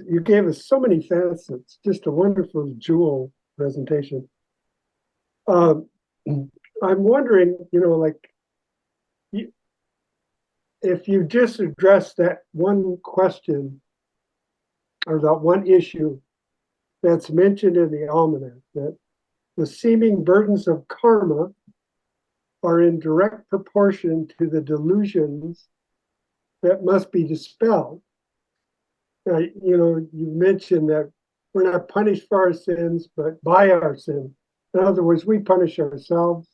S5: You gave us so many facets. Just a wonderful jewel presentation. I'm wondering, if you just address that one question or that one issue that's mentioned in the almanac, that the seeming burdens of karma are in direct proportion to the delusions that must be dispelled. You mentioned that we're not punished for our sins, but by our sin. In other words, we punish ourselves.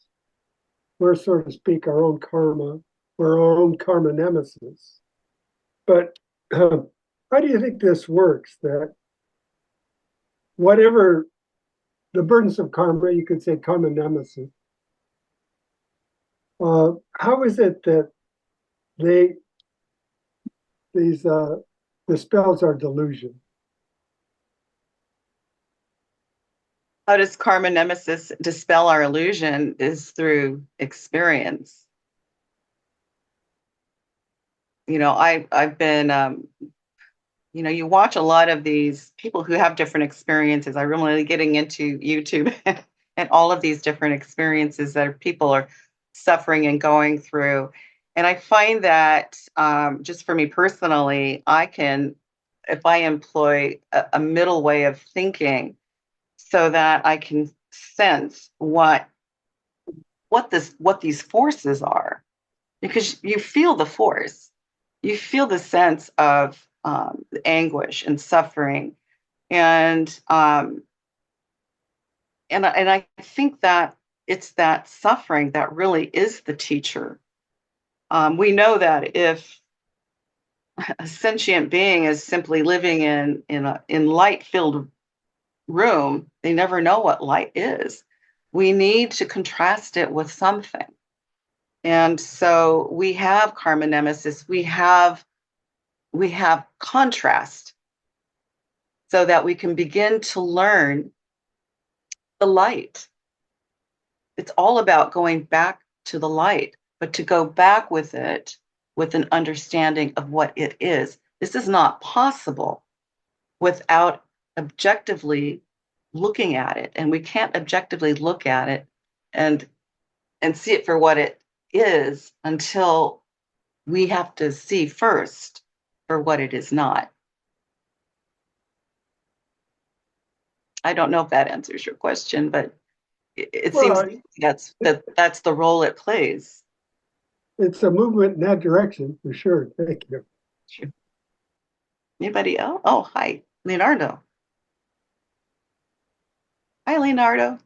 S5: We're, so to speak, our own karma. We're our own karma nemesis. But how do you think this works? That whatever the burdens of karma, you could say karma nemesis. How is it that they these the spells are delusion?
S2: How does karma nemesis dispel our illusion is through experience. I've been, you watch a lot of these people who have different experiences. I'm really getting into YouTube and all of these different experiences that people are suffering and going through. And I find that just for me personally, if I employ a middle way of thinking so that I can sense what these forces are, because you feel the force, you feel the sense of anguish and suffering, and I think that it's that suffering that really is the teacher. We know that if a sentient being is simply living in light-filled room, they never know what light is. We need to contrast it with something. And so we have karma nemesis, we have contrast, so that we can begin to learn the light. It's all about going back to the light, but to go back with it with an understanding of what it is. This is not possible without objectively looking at it. And we can't objectively look at it and see it for what it is until we have to see first for what it is not. I don't know if that answers your question, but it seems
S5: Well,
S2: that's the role it plays.
S5: it's a movement in that direction for sure. Thank you.
S2: Anybody else? Oh, hi, Leonardo. Hi, Leonardo.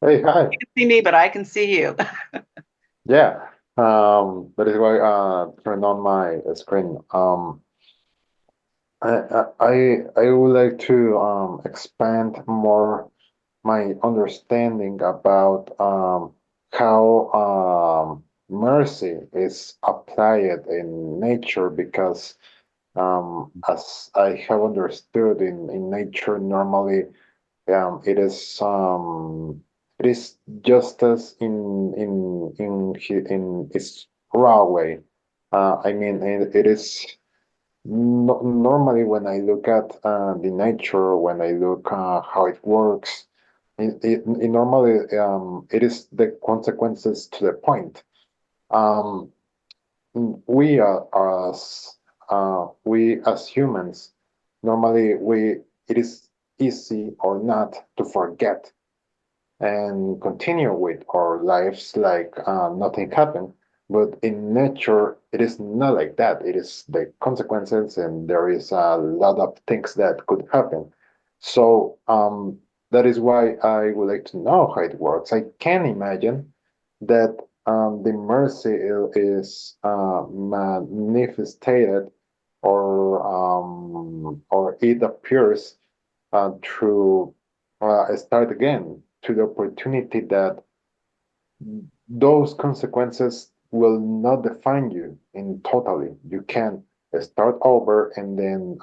S6: Hey, hi.
S2: You can see me, but I can see you.
S6: Yeah. That is why turn on my screen. I would like to expand more my understanding about how mercy is applied in nature, because as I have understood in nature, normally it is justice in its raw way. I mean, it is no, normally when I look at the nature, when I look how it works, it normally it is the consequences to the point. Um, we are we as humans, normally it is easy or not to forget and continue with our lives like nothing happened. But in nature, it is not like that. It is the consequences, and there is a lot of things that could happen. So that is why I would like to know how it works. I can imagine that the mercy is manifested, or it appears through start again, to the opportunity that those consequences will not define you in totally. You can start over and then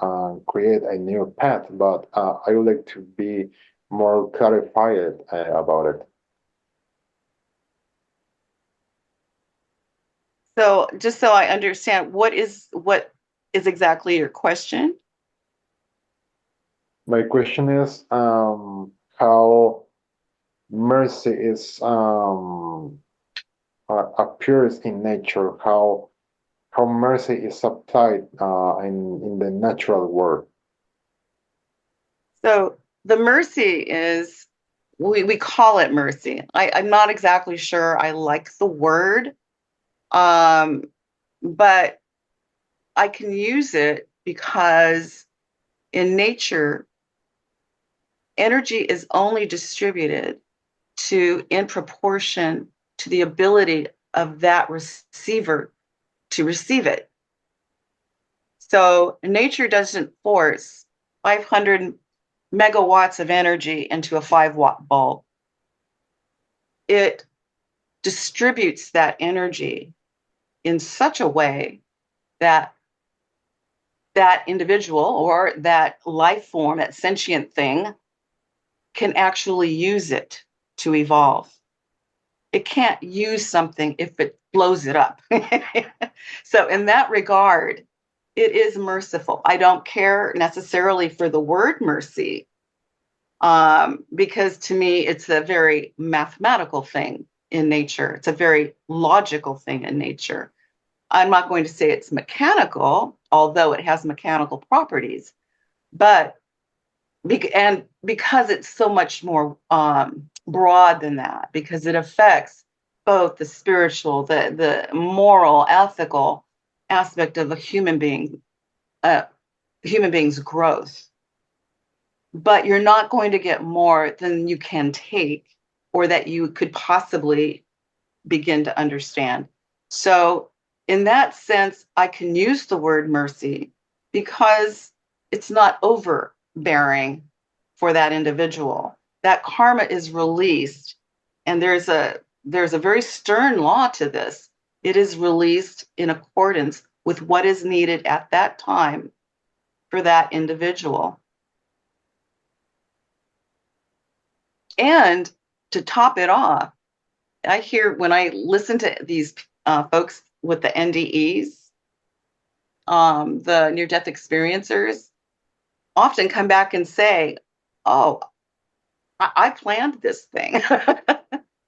S6: create a new path. But I would like to be more clarified about it.
S2: So just so I understand, what is exactly your question?
S6: My question is how mercy is appears in nature, how mercy is applied in the natural world.
S2: So the mercy is, we call it mercy. I'm not exactly sure I like the word, but I can use it because in nature, energy is only distributed in proportion to the ability of that receiver to receive it. So nature doesn't force 500 megawatts of energy into a 5-watt bulb. It distributes that energy in such a way that that individual or that life form, that sentient thing, can actually use it to evolve. It can't use something if it blows it up. So in that regard, it is merciful. I don't care necessarily for the word mercy, because to me, it's a very mathematical thing in nature. It's a very logical thing in nature. I'm not going to say it's mechanical, although it has mechanical properties, but because it's so much more broad than that, because it affects both the spiritual, the moral, ethical aspect of a human being's growth. But you're not going to get more than you can take or that you could possibly begin to understand. So in that sense, I can use the word mercy because it's not overbearing for that individual. That karma is released, and there's a very stern law to this. It is released in accordance with what is needed at that time for that individual. And to top it off, I hear when I listen to these folks with the NDEs, the near-death experiencers, often come back and say, oh, I planned this thing.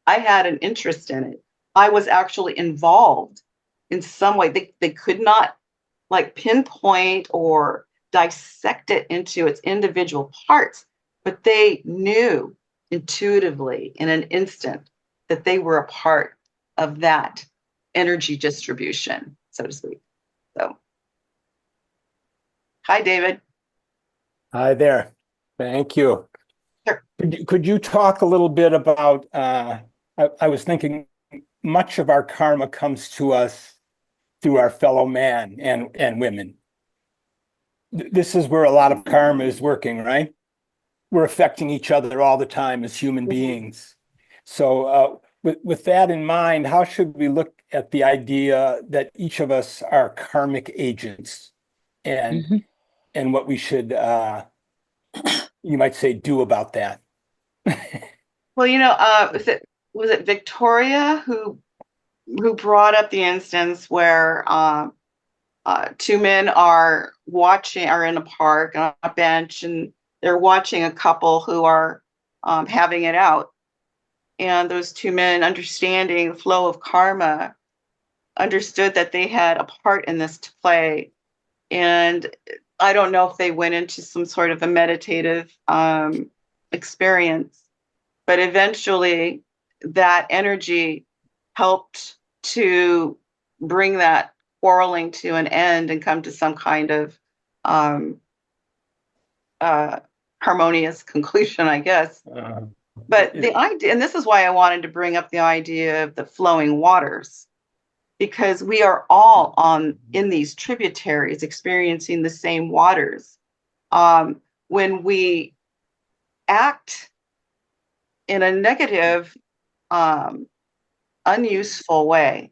S2: I had an interest in it. I was actually involved in some way. They could not like pinpoint or dissect it into its individual parts, but they knew intuitively in an instant that they were a part of that energy distribution, so to speak. So, hi, David.
S7: Hi there. Thank you.
S2: Sure.
S7: Could you talk a little bit about, I was thinking much of our karma comes to us through our fellow man and women. This is where a lot of karma is working, right? We're affecting each other all the time as human beings. So with that in mind, how should we look at the idea that each of us are karmic agents and what we should, you might say, do about that?
S2: Well, was it Victoria who brought up the instance where two men are in a park on a bench, and they're watching a couple who are having it out. And those two men, understanding the flow of karma, understood that they had a part in this to play. And I don't know if they went into some sort of a meditative experience, but eventually that energy helped to bring that quarreling to an end and come to some kind of harmonious conclusion, I guess. But the idea, and this is why I wanted to bring up the idea of the flowing waters, because we are all in these tributaries experiencing the same waters. When we act in a negative, unuseful way,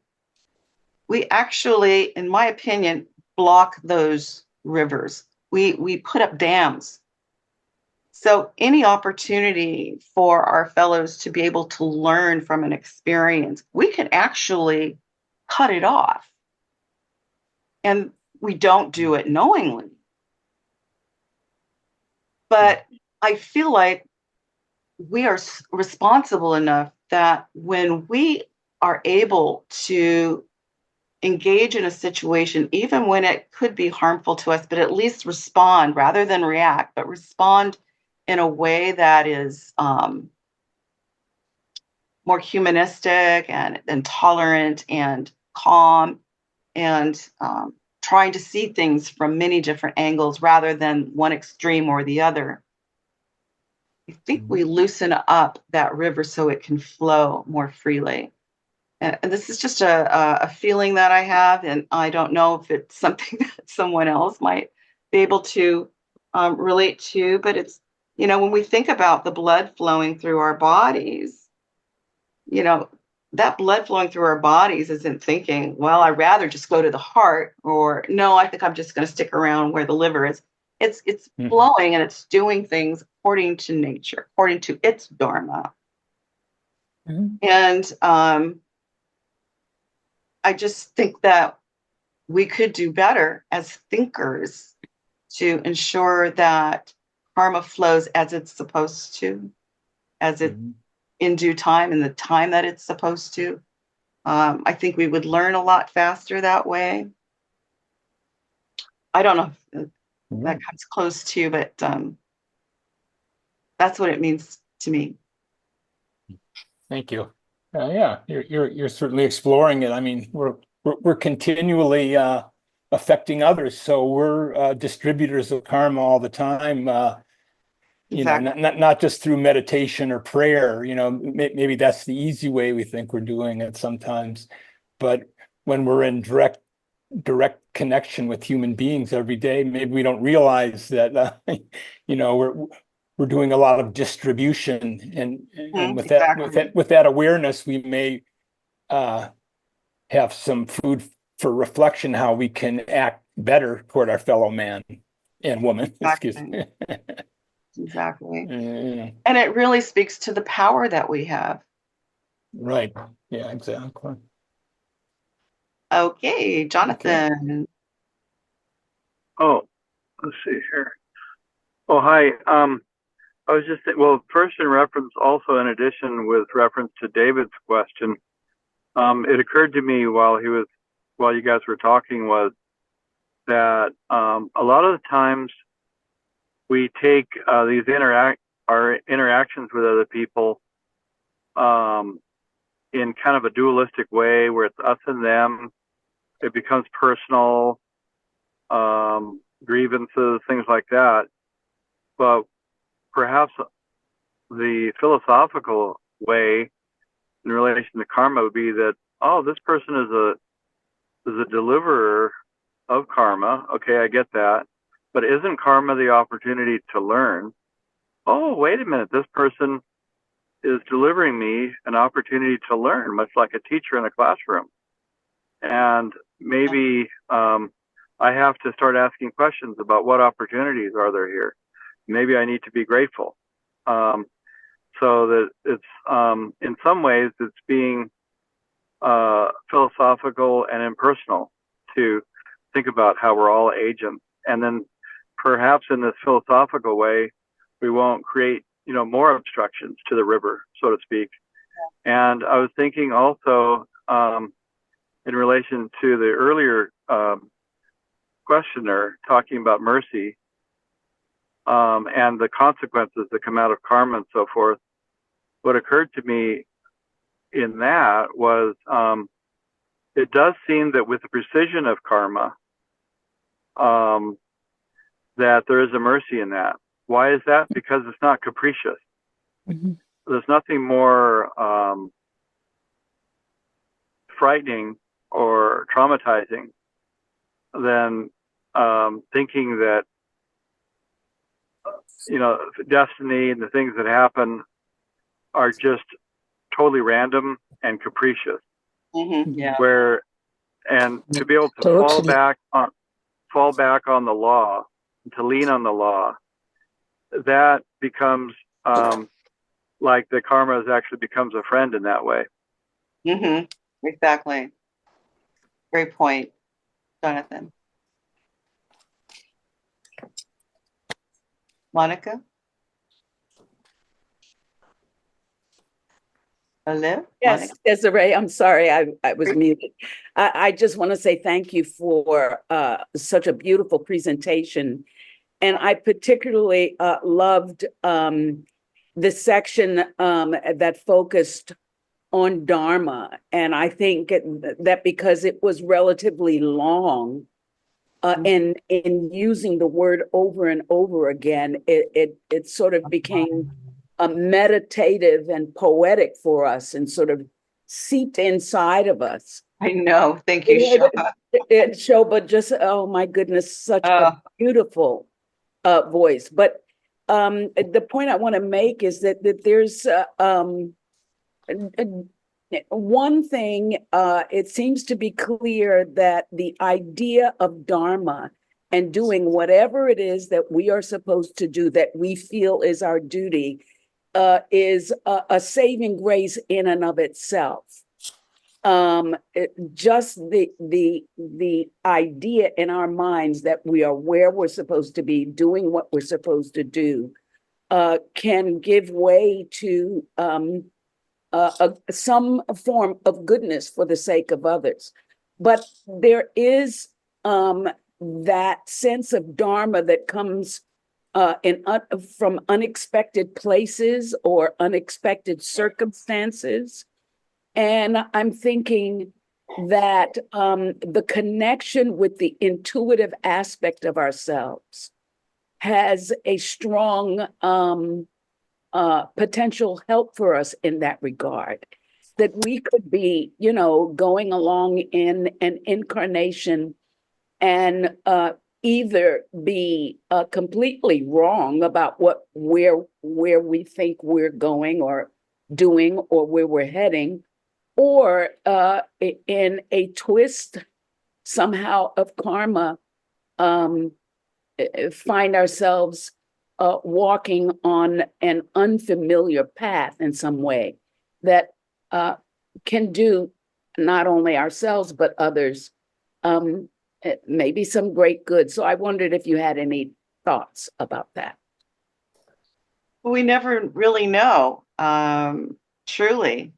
S2: we actually, in my opinion, block those rivers. We put up dams. So any opportunity for our fellows to be able to learn from an experience, we can actually cut it off. And we don't do it knowingly. But I feel like we are responsible enough that when we are able to engage in a situation, even when it could be harmful to us, but at least respond rather than react, but respond in a way that is more humanistic and tolerant and calm, and trying to see things from many different angles rather than one extreme or the other. I think we loosen up that river so it can flow more freely. And this is just a feeling that I have, and I don't know if it's something that someone else might be able to relate to, but it's, when we think about the blood flowing through our bodies, that blood flowing through our bodies isn't thinking, well, I'd rather just go to the heart, or no, I think I'm just going to stick around where the liver is. It's flowing, and it's doing things according to nature, according to its dharma. And I just think that we could do better as thinkers to ensure that karma flows as it's supposed to, as it in due time, in the time that it's supposed to. I think we would learn a lot faster that way. I don't know if that comes close to, but that's what it means to me.
S7: Thank you. Yeah, you're certainly exploring it. I mean, we're continually affecting others, so we're distributors of karma all the time.
S2: Exactly.
S7: Not just through meditation or prayer. Maybe that's the easy way we think we're doing it sometimes, but when we're in direct connection with human beings every day, maybe we don't realize that we're doing a lot of distribution, and with that awareness, we may have some food for reflection how we can act better toward our fellow man and woman.
S2: Exactly.
S7: Excuse me.
S2: Exactly.
S7: Yeah.
S2: And it really speaks to the power that we have.
S7: Right. Yeah, exactly.
S2: Okay, Jonathan.
S8: Oh, let's see here. Oh, hi. I was just first in reference, also in addition with reference to David's question, it occurred to me while you guys were talking was that a lot of the times we take these our interactions with other people in kind of a dualistic way where it's us and them. It becomes personal, grievances, things like that. But perhaps the philosophical way in relation to karma would be that, oh, this person is a deliverer of karma. Okay, I get that. But isn't karma the opportunity to learn? Oh, wait a minute, this person is delivering me an opportunity to learn, much like a teacher in a classroom. And maybe I have to start asking questions about what opportunities are there here. Maybe I need to be grateful. So that it's, in some ways, it's being philosophical and impersonal to think about how we're all agents. And then perhaps in this philosophical way, we won't create, more obstructions to the river, so to speak. And I was thinking also, in relation to the earlier questioner talking about mercy, and the consequences that come out of karma and so forth, what occurred to me in that was it does seem that with the precision of karma, that there is a mercy in that. Why is that? Because it's not capricious. There's nothing more frightening or traumatizing than thinking that destiny and the things that happen are just totally random and capricious.
S2: Yeah.
S8: And to be able to
S4: Totally.
S8: fall back on the law, to lean on the law, that becomes like the karma actually becomes a friend in that way.
S2: Exactly. Great point, Jonathan. Monica? Hello?
S1: Yes,
S2: Monica?
S1: Desiree, I'm sorry, I was muted. I just want to say thank you for such a beautiful presentation. And I particularly loved the section that focused on Dharma. And I think that because it was relatively long, and in using the word over and over again, it sort of became meditative and poetic for us, and sort of seeped inside of us.
S2: I know. Thank you, Shilpa.
S1: Shobha, just, oh my goodness, such a
S2: Oh.
S1: beautiful voice. But the point I want to make is that there's one thing, it seems to be clear that the idea of Dharma and doing whatever it is that we are supposed to do, that we feel is our duty, is a saving grace in and of itself. Just the idea in our minds that we are where we're supposed to be, doing what we're supposed to do, can give way to some form of goodness for the sake of others. But there is that sense of Dharma that comes from unexpected places or unexpected circumstances. And I'm thinking that the connection with the intuitive aspect of ourselves has a strong potential help for us in that regard. That we could be, going along in an incarnation and either be completely wrong about where we think we're going or doing or where we're heading, or in a twist somehow of karma, find ourselves walking on an unfamiliar path in some way that can do not only ourselves but others maybe some great good. So I wondered if you had any thoughts about that.
S2: We never really know, truly.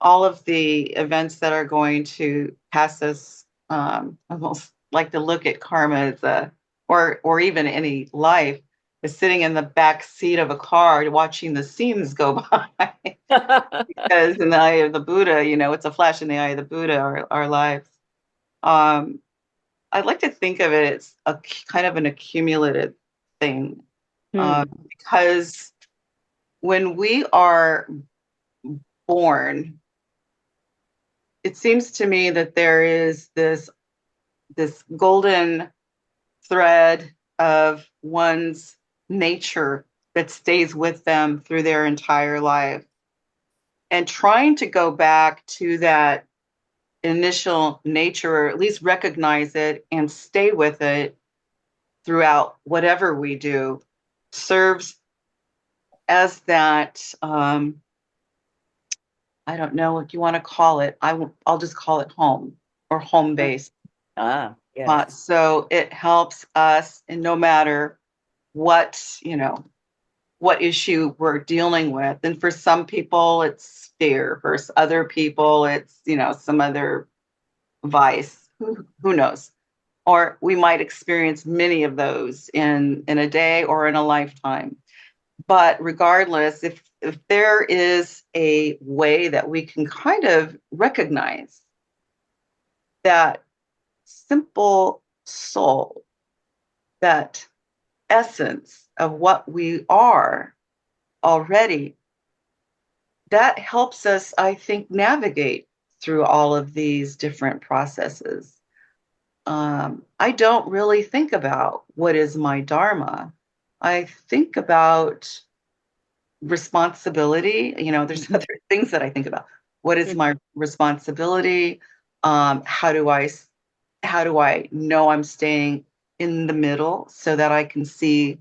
S2: All of the events that are going to pass us, almost like to look at karma as or even any life, is sitting in the back seat of a car watching the scenes go by. Because in the eye of the Buddha, it's a flash in the eye of the Buddha, our lives. I'd like to think of it as a kind of an accumulative thing. Because when we are born, it seems to me that there is this golden thread of one's nature that stays with them through their entire life. And trying to go back to that initial nature, or at least recognize it and stay with it throughout whatever we do, serves as that, I don't know what you want to call it. I'll just call it home or home base.
S1: Yes.
S2: So it helps us, and no matter what issue we're dealing with. And for some people, it's fear. For other people, it's, some other vice. Who knows? Or we might experience many of those in a day or in a lifetime. But regardless, if there is a way that we can kind of recognize that simple soul, that essence of what we are already, that helps us, I think, navigate through all of these different processes. I don't really think about what is my Dharma. I think about responsibility. There's other things that I think about. What is my responsibility? How do I know I'm staying in the middle so that I can see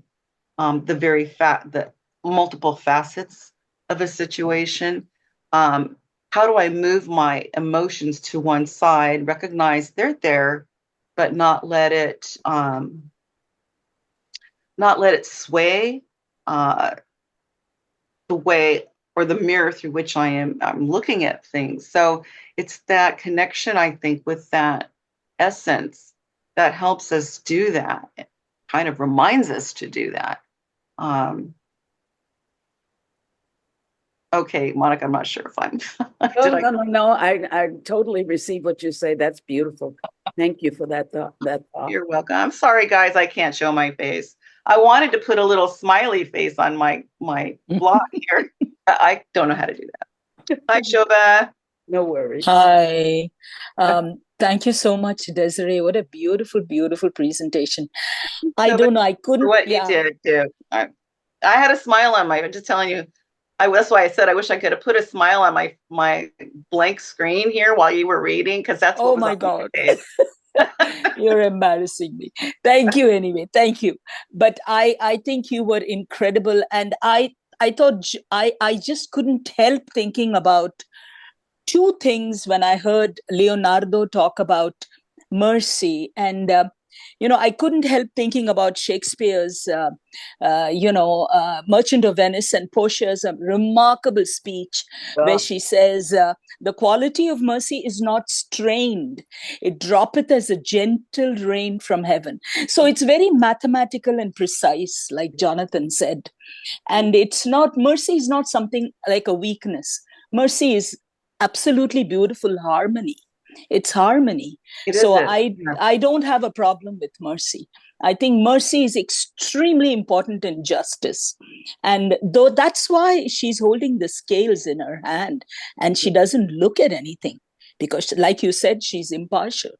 S2: the multiple facets of a situation? How do I move my emotions to one side, recognize they're there, but not let it sway the way or the mirror through which I'm looking at things. So it's that connection, I think, with that essence that helps us do that. It kind of reminds us to do that. Okay, Monica, I'm not sure if I'm.
S1: No. I totally receive what you say. That's beautiful. Thank you for that thought.
S2: You're welcome. I'm sorry, guys, I can't show my face. I wanted to put a little smiley face on my blog here. I don't know how to do that. Hi, Shobha.
S1: No worries.
S4: Hi. Thank you so much, Desiree. What a beautiful, beautiful presentation. I
S2: So
S4: don't know. I
S2: for
S4: couldn't,
S2: what you
S4: yeah.
S2: did too. I had a smile on my, I'm just telling you, that's why I said I wish I could have put a smile on my blank screen here while you were reading, because that's what
S4: Oh
S2: was
S4: my
S2: on my
S4: God.
S2: face.
S4: You're embarrassing me. Thank you anyway. Thank you. But I think you were incredible. And I thought I just couldn't help thinking about two things when I heard Leonardo talk about mercy. And, I couldn't help thinking about Shakespeare's, Merchant of Venice, and Portia's remarkable speech where
S1: Oh,
S4: she says, the quality of mercy is not strained. It droppeth as a gentle rain from heaven. So it's very mathematical and precise, like Jonathan said. And mercy is not something like a weakness. Mercy is absolutely beautiful harmony. It's harmony.
S2: It is
S4: So
S2: it.
S4: I
S2: Yeah.
S4: I don't have a problem with mercy. I think mercy is extremely important in justice. And though that's why she's holding the scales in her hand and she doesn't look at anything because, like you said, she's impartial.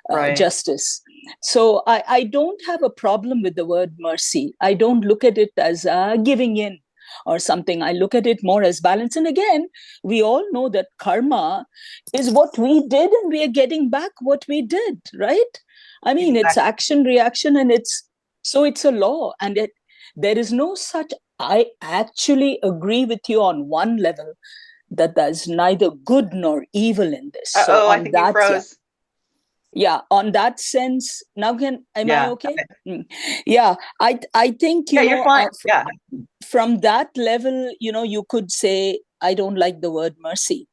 S2: Right.
S4: Justice. So I don't have a problem with the word mercy. I don't look at it as giving in or something. I look at it more as balance. And again, we all know that karma is what we did and we are getting back what we did, right? I mean, it's
S2: Exactly.
S4: action, reaction, and it's a law. And there is no such, I actually agree with you on one level that there's neither good nor evil in this. So
S2: Oh, I
S4: on
S2: think you
S4: that,
S2: froze.
S4: yeah, on that sense, now am I
S2: Yeah.
S4: okay? Yeah, I think,
S2: Yeah, you're fine. Yeah.
S4: from that level, you could say, I don't like the word mercy.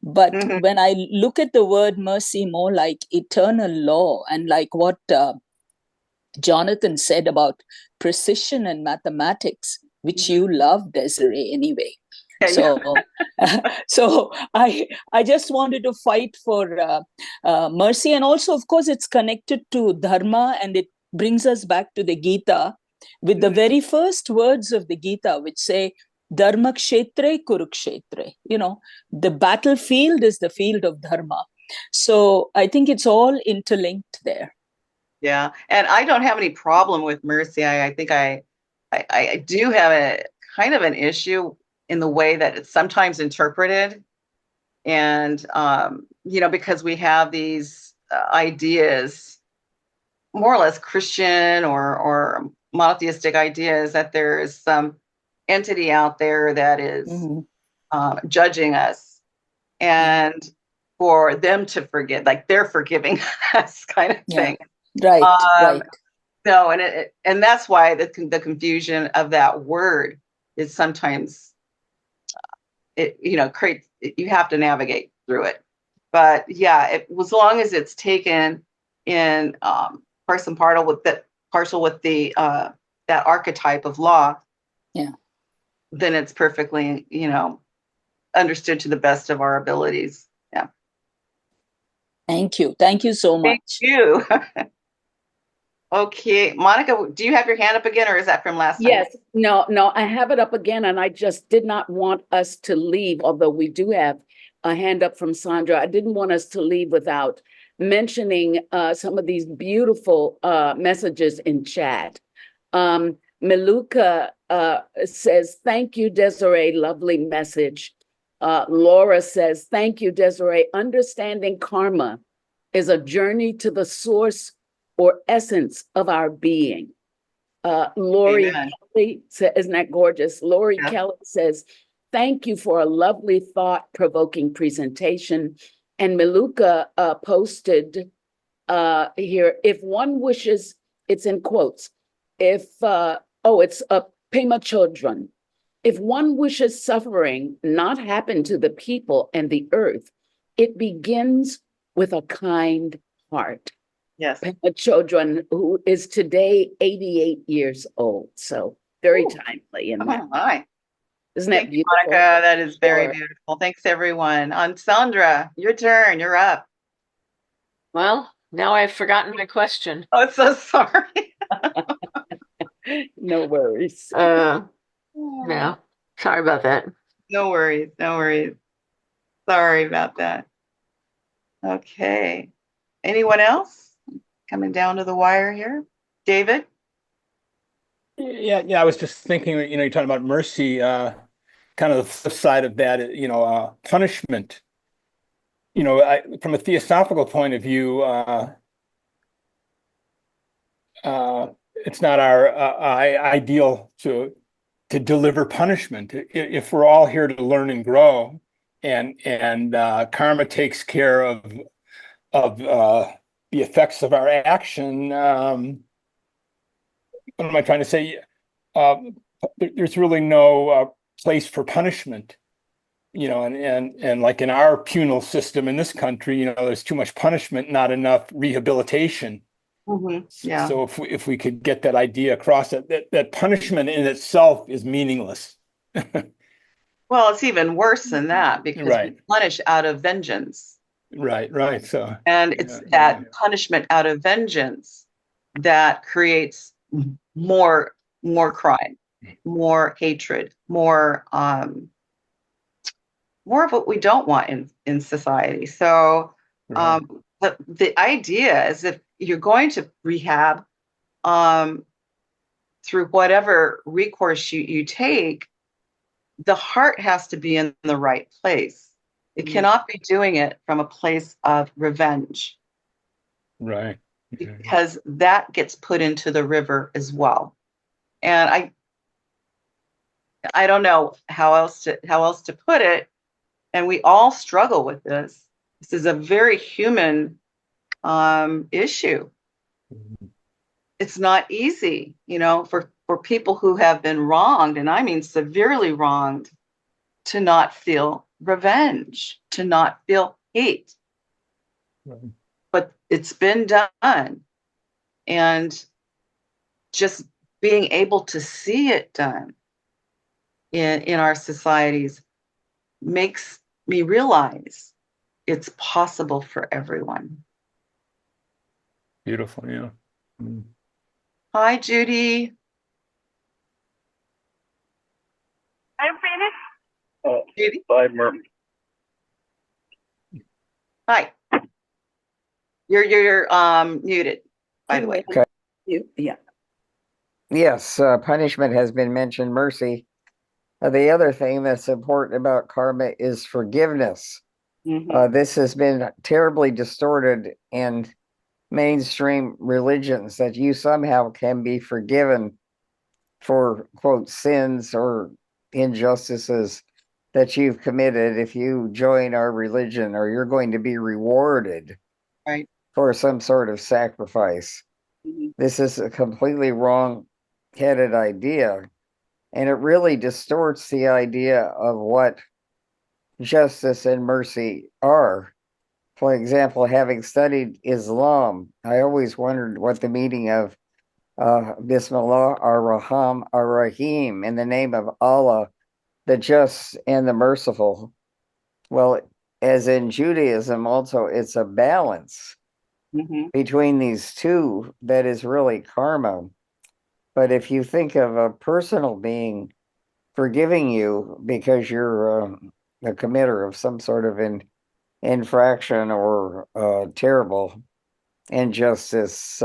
S4: But
S2: Mhm.
S4: when I look at the word mercy more like eternal law and like what Jonathan said about precision and mathematics, which you love, Desiree, anyway.
S2: Yeah,
S4: So, so I just wanted to fight for mercy, and also, of course, it's connected to dharma, and it brings us back to the Gita with the
S2: Mhm.
S4: very first words of the Gita, which say, "Dharma kshetre kurukshetre." The battlefield is the field of dharma. So I think it's all interlinked there.
S2: Yeah. And I don't have any problem with mercy. I think I do have a kind of an issue in the way that it's sometimes interpreted. And, because we have these ideas, more or less Christian or monotheistic ideas, that there is some entity out there that is judging us, and for them to forgive, like they're forgiving us, kind of thing.
S4: Right, right.
S2: No, and that's why the confusion of that word is sometimes creates, you have to navigate through it. But yeah, as long as it's taken in partial with the that archetype of law,
S4: Yeah.
S2: then it's perfectly understood to the best of our abilities. Yeah.
S4: Thank you so much.
S2: Thank you. Okay, Monica, do you have your hand up again, or is that from last time?
S1: yes. No, I have it up again, and I just did not want us to leave, although we do have a hand up from Sandra. I didn't want us to leave without mentioning some of these beautiful messages in chat. Meluka says, thank you, Desiree, lovely message. Laura says, thank you, Desiree. Understanding karma is a journey to the source or essence of our being. Lori
S2: Amen.
S1: Kelly says, isn't that gorgeous? Lori
S2: Yeah.
S1: Kelly says, thank you for a lovely thought-provoking presentation. And Meluka posted here, if one wishes, it's in quotes, it's Pema Chodron. If one wishes suffering not happen to the people and the earth, it begins with a kind heart.
S2: Yes.
S1: Pema Chodron, who is today 88 years old. So very timely in that.
S2: Oh my.
S1: Isn't that
S2: Thank you,
S1: beautiful?
S2: Monica. That is very
S1: Sure.
S2: beautiful. Thanks, everyone. Sandra, your turn. You're up.
S9: Well, now I've forgotten my question.
S2: Oh, so sorry.
S1: No worries.
S9: No, sorry about that.
S2: No worries. No worries. Sorry about that. Okay. Anyone else? Coming down to the wire here. David?
S7: Yeah, I was just thinking, you're talking about mercy, kind of the flip side of that, punishment. From a theosophical point of view, it's not our ideal to deliver punishment. If we're all here to learn and grow, and karma takes care of the effects of our action. What am I trying to say? There's really no place for punishment, and like in our penal system in this country, there's too much punishment, not enough rehabilitation.
S2: Yeah.
S7: So if we could get that idea across, that punishment in itself is meaningless.
S2: Well, it's even worse than that because we
S7: Right.
S2: punish out of vengeance.
S7: Right. So,
S2: And it's
S7: yeah.
S2: that punishment out of vengeance that creates more crime, more hatred, more of what we don't want in society. So
S7: Right.
S2: the idea is if you're going to rehab through whatever recourse you take, the heart has to be in the right place. It cannot be doing it from a place of revenge.
S7: Right.
S2: Because that gets put into the river as well. And I don't know how else to put it. And we all struggle with this. This is a very human issue. It's not easy, for people who have been wronged, and I mean severely wronged, to not feel revenge, to not feel hate.
S7: Right.
S2: But it's been done. And just being able to see it done in our societies makes me realize it's possible for everyone.
S7: Beautiful, yeah. Mm.
S2: Hi, Judy.
S8: I'm finished.
S2: Judy.
S8: 5 more.
S2: Hi. You're muted, by the way.
S10: Okay.
S1: Yeah.
S10: Yes, punishment has been mentioned, mercy. The other thing that's important about karma is forgiveness. This has been terribly distorted in mainstream religions, that you somehow can be forgiven for, quote, sins or injustices that you've committed if you join our religion, or you're going to be rewarded
S2: Right.
S10: for some sort of sacrifice. This is a completely wrong-headed idea, and it really distorts the idea of what justice and mercy are. For example, having studied Islam, I always wondered what the meaning of Bismillah ar-Rahman ar-Rahim, in the name of Allah, the just and the merciful. Well, as in Judaism also, it's a balance between these two that is really karma. But if you think of a personal being forgiving you because you're a committer of some sort of infraction or terrible injustice,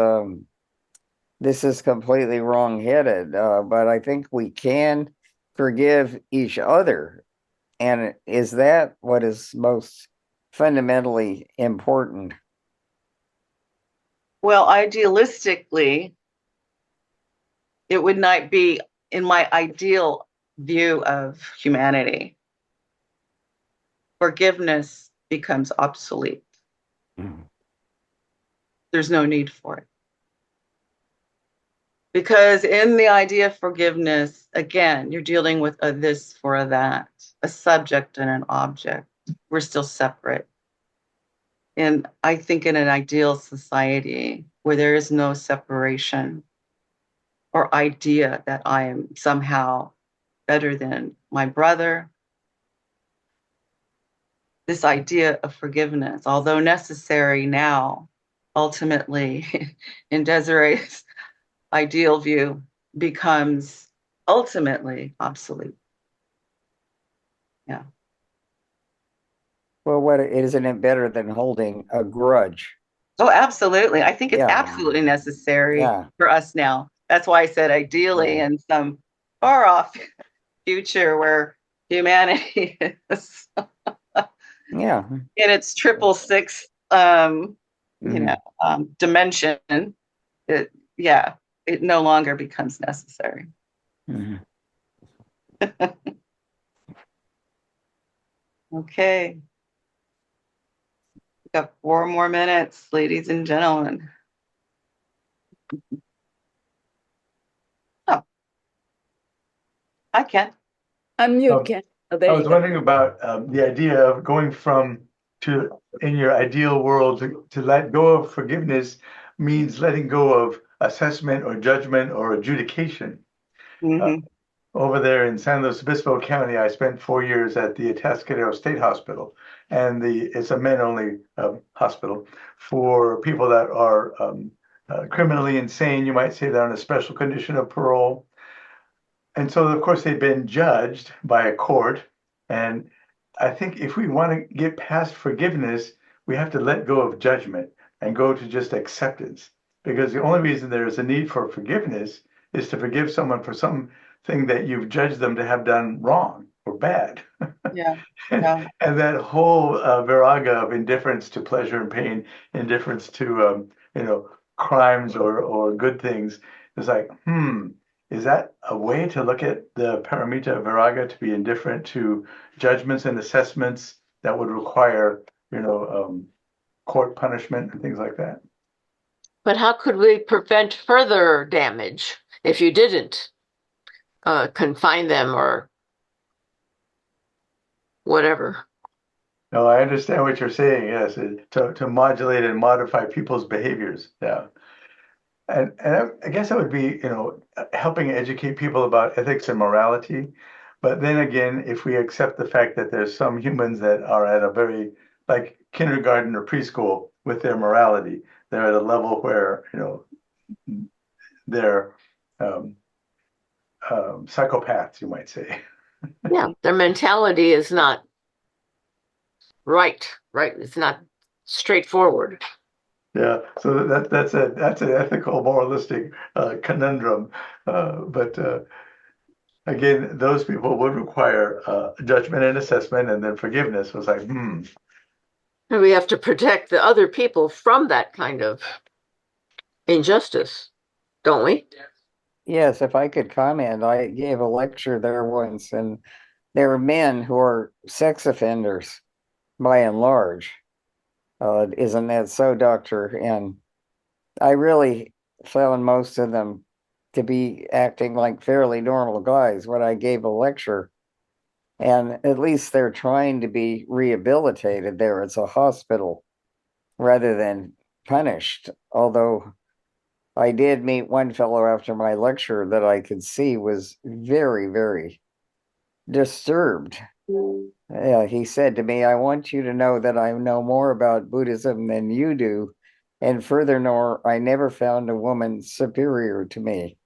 S10: this is completely wrong-headed. But I think we can forgive each other. And is that what is most fundamentally important?
S2: Well, idealistically, it would not be in my ideal view of humanity. Forgiveness becomes obsolete. There's no need for it. Because in the idea of forgiveness, again, you're dealing with a this for a that, a subject and an object. We're still separate. And I think in an ideal society where there is no separation or idea that I am somehow better than my brother, this idea of forgiveness, although necessary now, ultimately in Desiree's ideal view, becomes ultimately obsolete. Yeah.
S10: Well, what isn't it better than holding a grudge?
S2: Oh, absolutely. I think it's
S10: Yeah.
S2: absolutely necessary
S10: Yeah.
S2: for us now. That's why I said ideally
S10: Yeah.
S2: in some far off future where humanity is
S10: Yeah.
S2: in its triple six
S10: Mhm.
S2: dimension, it yeah, it no longer becomes necessary.
S10: Mhm.
S2: Okay. We've got 4 more minutes, ladies and gentlemen. Oh, I can.
S1: Unmute,
S3: Um,
S1: Ken. Oh,
S3: I
S1: there you
S3: was
S1: go.
S3: wondering about the idea of going from in your ideal world, to let go of forgiveness means letting go of assessment or judgment or adjudication.
S2: Mhm.
S3: Over there in San Luis Obispo County, I spent 4 years at the Atascadero State Hospital, and it's a men-only hospital for people that are criminally insane. You might say they're on a special condition of parole. And so, of course, they've been judged by a court. And I think if we want to get past forgiveness, we have to let go of judgment and go to just acceptance. Because the only reason there is a need for forgiveness is to forgive someone for something that you've judged them to have done wrong or bad.
S2: Yeah. Yeah.
S3: And that whole viraga of indifference to pleasure and pain, indifference to crimes or good things, is like, is that a way to look at the paramita viraga, to be indifferent to judgments and assessments that would require, court punishment and things like that?
S9: But how could we prevent further damage if you didn't confine them or whatever?
S3: No, I understand what you're saying. Yes, to modulate and modify people's behaviors. Yeah. And I guess that would be, helping educate people about ethics and morality. But then again, if we accept the fact that there's some humans that are at a very, like kindergarten or preschool with their morality, they're at a level where, they're psychopaths, you might say.
S9: Yeah, their mentality is not right. It's not straightforward.
S3: Yeah, so that's an ethical, moralistic conundrum. But again, those people would require judgment and assessment, and then forgiveness was like,
S9: And we have to protect the other people from that kind of injustice, don't we?
S10: Yes, if I could comment, I gave a lecture there once, and there are men who are sex offenders by and large. Isn't that so, Doctor? And I really found most of them to be acting like fairly normal guys when I gave a lecture. And at least they're trying to be rehabilitated there. It's a hospital rather than punished. Although I did meet one fellow after my lecture that I could see was very, very disturbed. He said to me, I want you to know that I know more about Buddhism than you do. And furthermore, I never found a woman superior to me.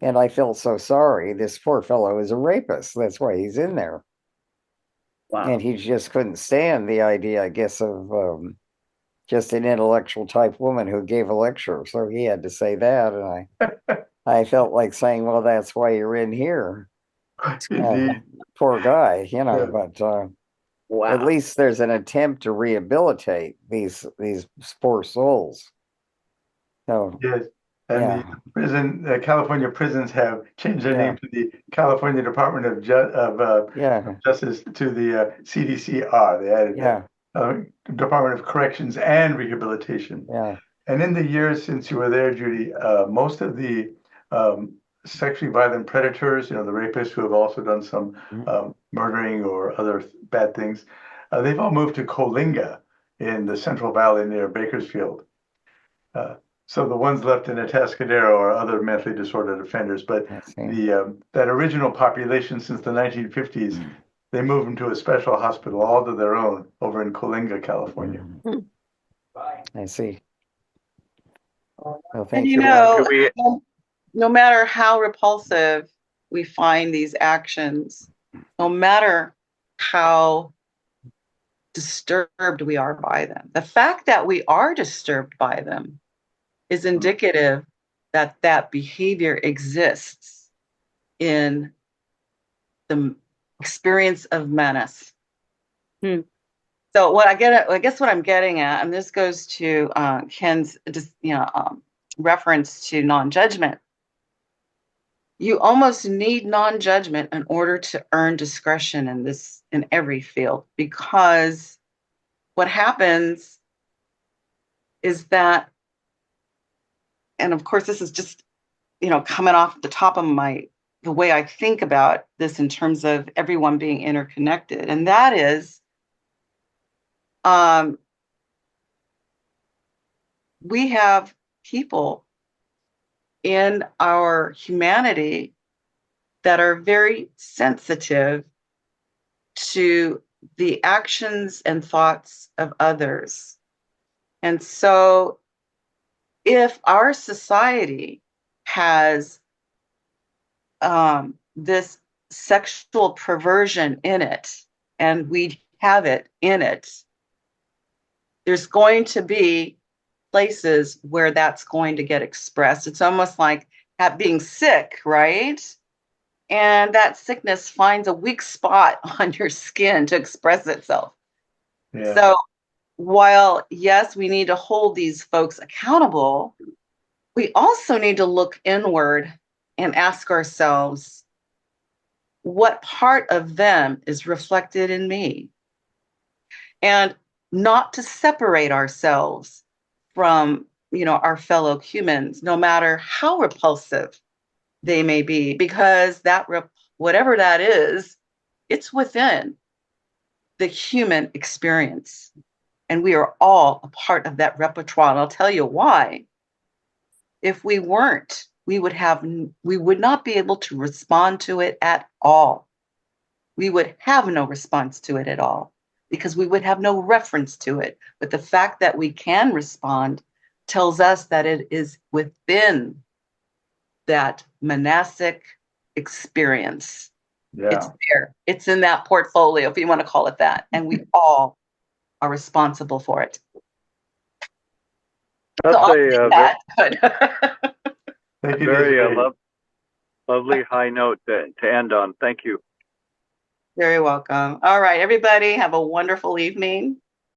S10: And I felt so sorry. This poor fellow is a rapist. That's why he's in there.
S1: Wow.
S10: And he just couldn't stand the idea, I guess, of just an intellectual type woman who gave a lecture. So he had to say that. And I felt like saying, well, that's why you're in here.
S3: indeed.
S10: Poor guy,
S3: Yeah.
S10: but
S1: Wow.
S10: at least there's an attempt to rehabilitate these poor souls. So
S3: Yes. And
S10: yeah,
S3: the California prisons have changed their name to the California Department of
S10: yeah,
S3: Justice, to the CDCR. They added
S10: yeah,
S3: Department of Corrections and Rehabilitation.
S10: yeah.
S3: And in the years since you were there, Judy, most of the sexually violent predators, the rapists who have also done some murdering or other bad things, they've all moved to Coalinga in the Central Valley near Bakersfield. So the ones left in Atascadero are other mentally disordered offenders, but that original population since the 1950s, they moved them to a special hospital all to their own over in Coalinga, California.
S10: I see. Well,
S2: And
S10: thank
S2: you
S10: you.
S2: know, no matter how repulsive we find these actions, no matter how disturbed we are by them. The fact that we are disturbed by them is indicative that that behavior exists in the experience of menace. So what I guess what I'm getting at, and this goes to Ken's reference to non-judgment. You almost need non-judgment in order to earn discretion in every field, because what happens is that, and of course this is just coming off the top of the way I think about this in terms of everyone being interconnected, and that is we have people in our humanity that are very sensitive to the actions and thoughts of others. And so if our society has this sexual perversion in it, and we have it in it, there's going to be places where that's going to get expressed. It's almost like being sick, right? And that sickness finds a weak spot on your skin to express itself.
S3: Yeah.
S2: So while, yes, we need to hold these folks accountable, we also need to look inward and ask ourselves, what part of them is reflected in me? And not to separate ourselves from, our fellow humans, no matter how repulsive they may be, because whatever that is, it's within the human experience. And we are all a part of that repertoire. And I'll tell you why. If we weren't, we would not be able to respond to it at all. We would have no response to it at all, because we would have no reference to it. But the fact that we can respond tells us that it is within that monastic experience.
S3: Yeah.
S2: It's there. It's in that portfolio, if you want to call it that. And we all are responsible for it.
S8: That's
S2: So I'll
S8: a
S2: leave that, but
S3: Thank you,
S8: very
S3: Desiree.
S8: lovely high note to end on. Thank you.
S2: very welcome. All right, everybody, have a wonderful evening.